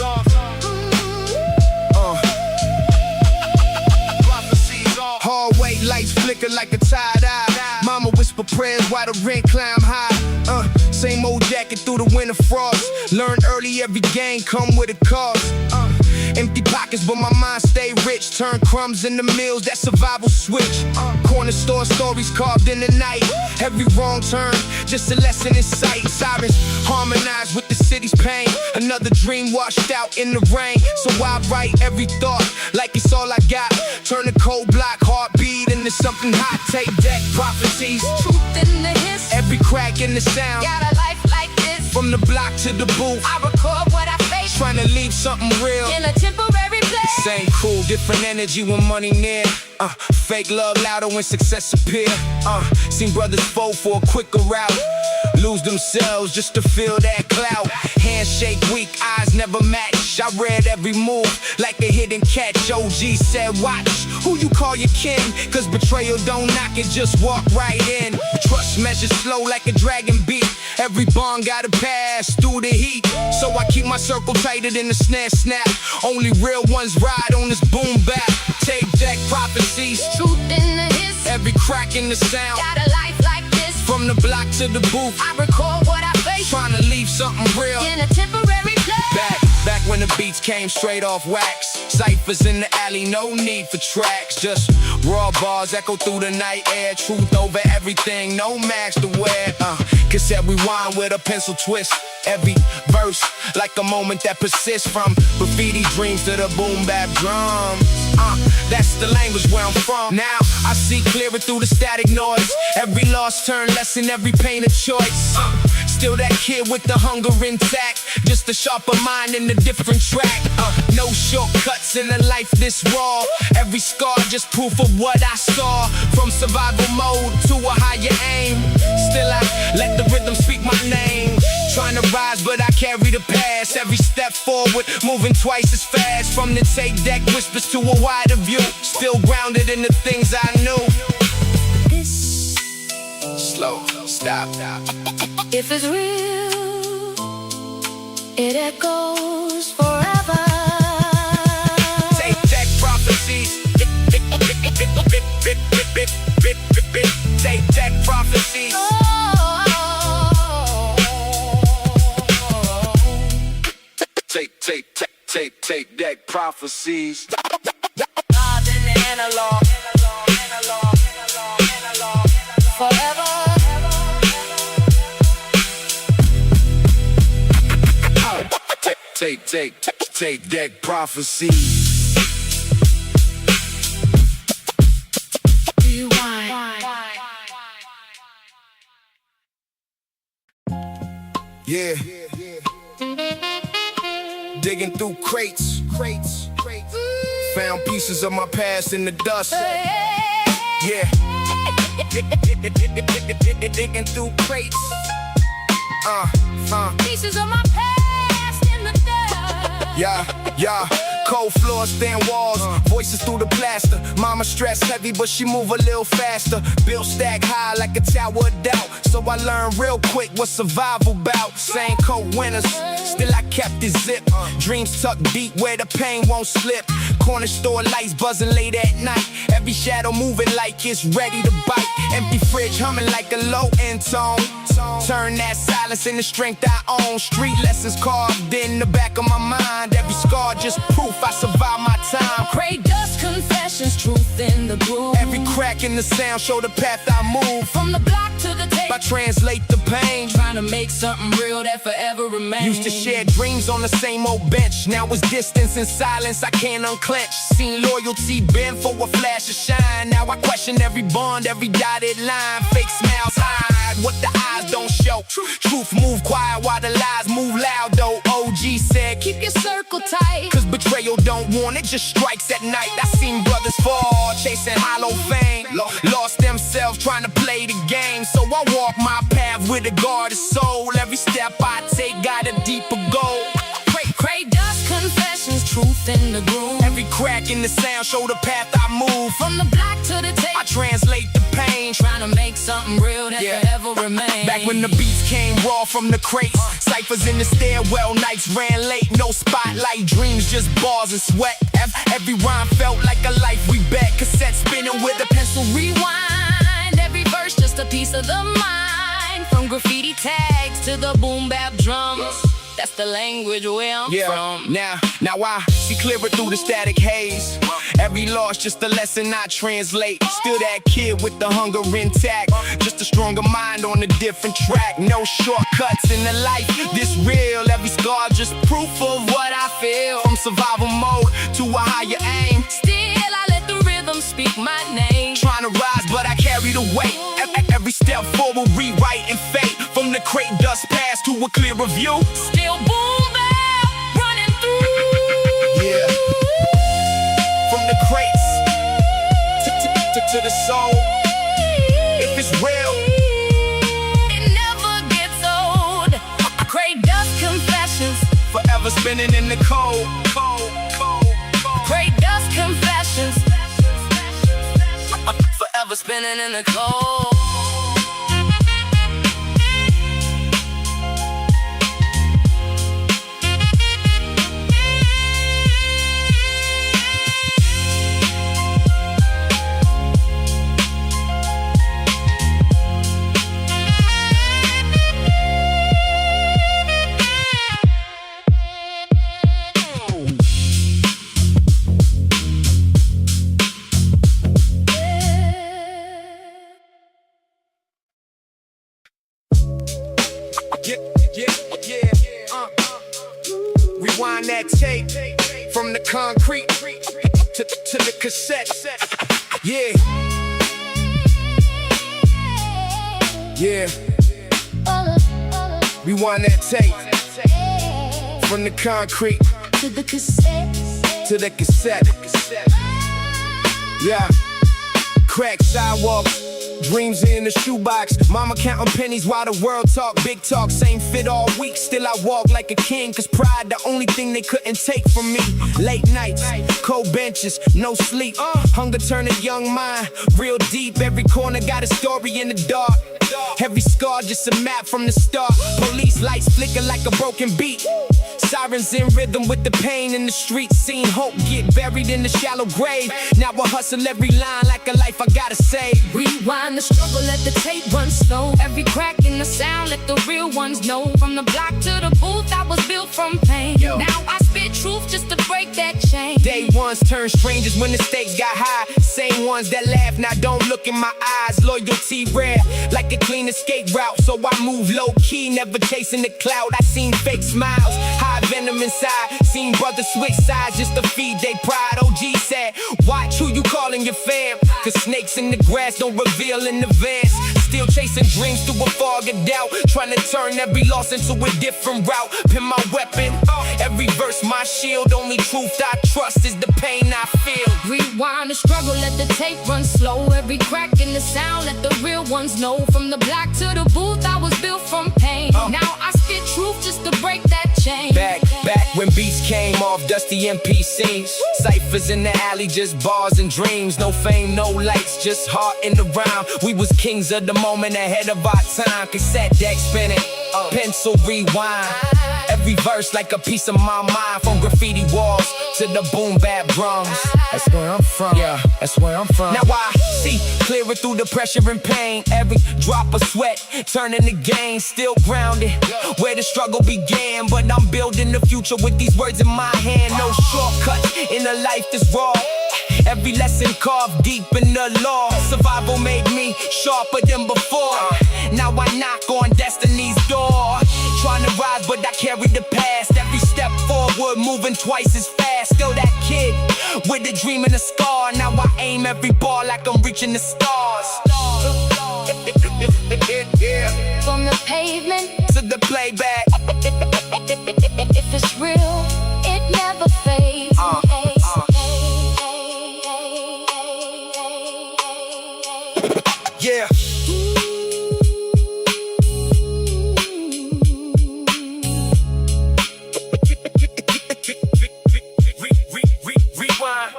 Prophecies off. Hallway lights flicker like a tie eye. Mama whisper prayers while the rent climb high. Same old jacket through the winter frost. Learned early every game come with a cost. Empty pockets but my mind stay rich. Turn crumbs into meals, that survival switch. Corner store stories carved in the night. Every wrong turn, just a lesson in sight. Sirens harmonize with the city's pain. Another dream washed out in the rain. So I write every thought like it's all I got. Turn a cold block heartbeat into something hot. Tape deck prophecies, Truth in the hiss. every crack in the sound. Got a life like this. From the block to the booth, I record what I face. trying to leave something real. In a temporary place. Same cool, different energy when money near. Fake love louder when success appear. Seen brothers fold for a quicker route. lose themselves just to feel that clout. Handshake weak, eyes never match. I read every move like a hidden catch. OG said watch who you call your kin, cause betrayal don't knock it, just walk right in. Trust measures slow like a dragon beat. Every bond gotta pass through the heat, so I keep my circle tighter than the snare snap. Only real ones ride on this boom bap. Tape deck prophecies, Truth in the hiss, every crack in the sound. got a life like this. From the block to the booth, I record what I face trying to leave something real. in a temporary place. Back when the beats came straight off wax. Ciphers in the alley, no need for tracks. Just raw bars echo through the night air. Truth over everything, no max to wear. Cassette rewind with a pencil twist. Every verse like a moment that persists. From graffiti dreams to the boom bap drums. That's the language where I'm from. Now I see clearer through the static noise. Every lost turn lesson, every pain a choice. Still that kid with the hunger intact, just a sharper mind in a different track. No shortcuts in a life this raw. Every scar just proof of what I saw. From survival mode to a higher aim, still I let the rhythm speak my name. Trying to rise but I carry the past. Every step forward, moving twice as fast. From the tape deck whispers to a wider view, still grounded in the things I knew. This, Slow, stop. if it's real, it echoes forever. Tape deck prophecies. Tape deck prophecies. Tape deck prophecies. Live in the analog. Forever. Tape deck prophecies. Yeah. Digging through crates. Found pieces of my past in the dust. Yeah. Digging through crates. Pieces of my past in the dust. Yeah. Cold floors, thin walls, voices through the plaster. Mama stressed heavy, but she move a little faster. Bill stack high like a tower of doubt, so I learned real quick what survival bout. Same coat winners, still I kept it zip. Dreams tucked deep where the pain won't slip. Corner store lights buzzing late at night. Every shadow moving like it's ready to bite. Empty fridge humming like a low-end tone. Turn that silence into strength I own. Street lessons carved in the back of my mind. Every scar just proof I survived my time. Gray dust confessions, truth in the groove. Every crack in the sound show the path I move. From the block to the tape, I translate the pain. trying to make something real that forever remains. Used to share dreams on the same old bench. Now it's distance and silence I can't unclench. Seen loyalty bend for a flash of shine. Now I question every bond, every dotted line. Fake smiles hide what the eyes don't show. Truth move quiet while the lies move loud though. OG said Keep your circle tight. cause betrayal don't want it, just strikes at night. I seen brothers fall, chasing hollow fame. Lost themselves trying to play the game. So I walk my path with a guarded soul. Every step I take got a deeper goal. Gray dust confessions, truth in the groove. Every crack in the sound show the path I move. From the block to the tape, I translate the pain. trying to make something real that Yeah. forever remains. Back when the beats came raw from the crates. Ciphers in the stairwell, nights ran late. No spotlight, dreams just bars and sweat. Every rhyme felt like a life we bet. Cassette spinning with a pencil Rewind, every verse just a piece of the mind. From graffiti tags to the boom bap drums. That's the language where I'm from. Now I see clearer through the static haze. Every loss just a lesson I translate. Still that kid with the hunger intact, just a stronger mind on a different track. No shortcuts in the life this real. Every scar just proof of what I feel. From survival mode to a higher aim. Still I let the rhythm speak my name. Trying to rise but I carry the weight. Every step forward rewriting fate. From the crate dust past to a clearer view. Still boom bap running through. Yeah. From the crates to the soul. If it's real, it never gets spinning in the cold. Great dust confessions. Forever spinning in the cold. Rewind that tape from the concrete to the cassette. Yeah. Rewind that tape from the concrete To the cassette. to the cassette. Yeah. Crack sidewalks. Dreams in the shoebox. Mama counting pennies while the world talk. Big talk, same fit all week. Still I walk like a king. Cause pride the only thing they couldn't take from me. Late nights, cold benches, no sleep. Hunger turn a young mind real deep. Every corner got a story in the dark. Every scar just a map from the start. Police lights flicker like a broken beat. Sirens in rhythm with the pain in the streets. Seen hope get buried in the shallow grave. Now I hustle every line like a life I gotta save. Rewind the struggle, let the tape run slow. Every crack in the sound, let the real ones know. From the block to the booth, I was built from pain. Now I spit truth just to break that chain. Day ones turn strangers when the stakes got high. Same ones that laugh, now don't look in my eyes. Loyalty rare, like a clean escape route. So I move low key, never chasing the cloud. I seen fake smiles, high venom inside. Seen brothers switch sides just to feed they pride. OG said, watch who you calling your fam. Cause snakes in the grass don't reveal in advance. Still chasing dreams through a fog of doubt. Trying to turn every loss into a different route. Pin my weapon, every verse my shield. Only truth I trust is the pain I feel. Rewind the struggle, let the tape run slow. Every crack in the sound, let the real ones know. From the block to the booth, I was built from pain. Now I spit truth just to break that chain. Back when beats came off dusty MPCs. Ciphers in the alley, just bars and dreams. No fame, no lights, just heart in the rhyme. We was kings of the moment, ahead of our time. Cassette deck spinning, pencil rewind. Every verse like a piece of my mind. From graffiti walls to the boom bap drums. That's where I'm from, yeah, that's where I'm from. Now I see clearer through the pressure and pain. Every drop of sweat turning the game. Still grounded where the struggle began. But I'm building the future with these words in my hand. No shortcuts in a life that's raw. Every lesson carved deep in the law. Survival made me sharper than before. Now I knock on destiny's door. Trying to rise but I carry the past. Every step forward moving twice as fast. Still that kid with a dream and a scar. Now I aim every ball like I'm reaching the stars. From the pavement to the playback. If it's real, it never fades. Yeah. Rewind.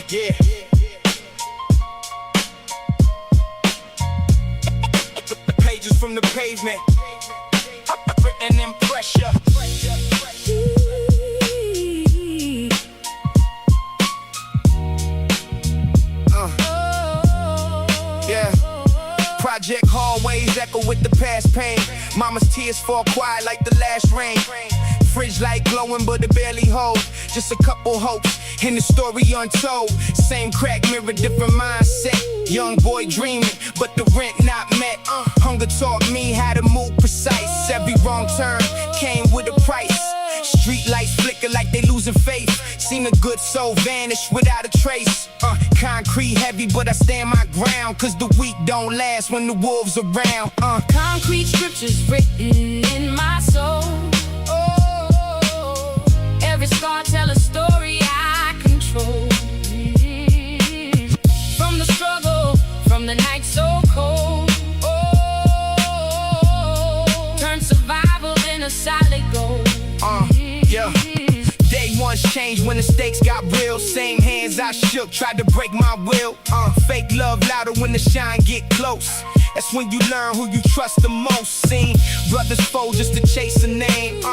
Yeah. Pages from the pavement, written in pressure. Yeah. Project hallways echo with the past pain. Mama's tears fall quiet like the last rain. Fridge light glowing but it barely holds. Just a couple hopes in the story untold. Same crack mirror, different mindset. Young boy dreaming, but the rent not met. Hunger taught me how to move precise. Every wrong turn came with a price. Street lights flicker like they losing faith. Seen a good soul vanish without a trace. Concrete heavy, but I stand my ground. Cause the weak don't last when the wolves around. Concrete scriptures written in my soul. Every scar tell a story I control. From the struggle, from the night so cold. Oh, turn survival into solid gold. Yeah. Day one's changed when the stakes got real. Same hands I shook, tried to break my will. Fake love louder when the shine get close. That's when you learn who you trust the most. Seen brothers fold just to chase a name.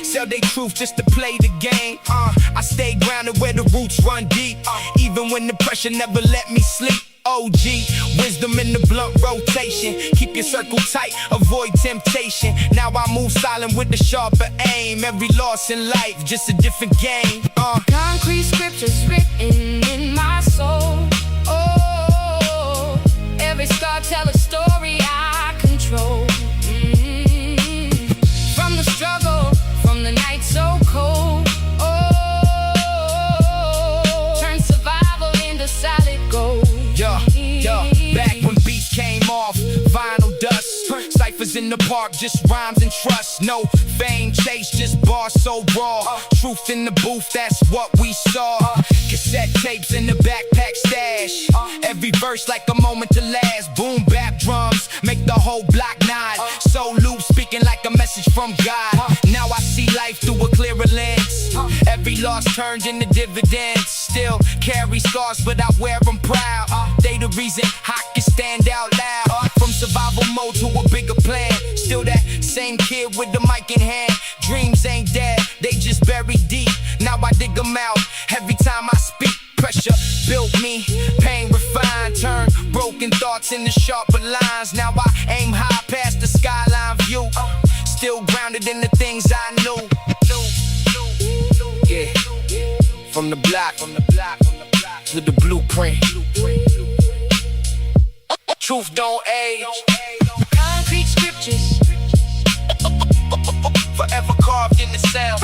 Sell they truth just to play the game. I stay grounded where the roots run deep. Even when the pressure never let me sleep. OG, wisdom in the blunt rotation. Keep your circle tight, avoid temptation. Now I move silent with the sharper aim. Every loss in life, just a different game. Concrete scriptures written in my soul. Oh, every scar tell a story I control. From the struggle, from the night so cold. Oh, turn survival into solid gold. Yeah, back when beats came off, vinyl dust. Ciphers in the park, just rhymes and trust. No fame chase, just bars so raw. Truth in the booth, that's what we saw. Cassette tapes in the backpack stash. Every verse like a moment to last. Boom bap drums, make the whole block nod. Soul loop speaking like a message from God. Now I see life through a clearer lens. Every loss turned into dividends. Still carry scars, but I wear them proud. They the reason I can stand out loud. From survival mode to a bigger plan. Still that same kid with the mic in hand. Dreams ain't dead, they just buried deep. Now I dig them out every time I speak. Pressure built me, pain refined. Turn broken thoughts into sharper lines. Now I aim high past the skyline view. Still grounded in the things I knew. Yeah, from the block to the blueprint. Truth don't age. Concrete scriptures Forever carved in the cell.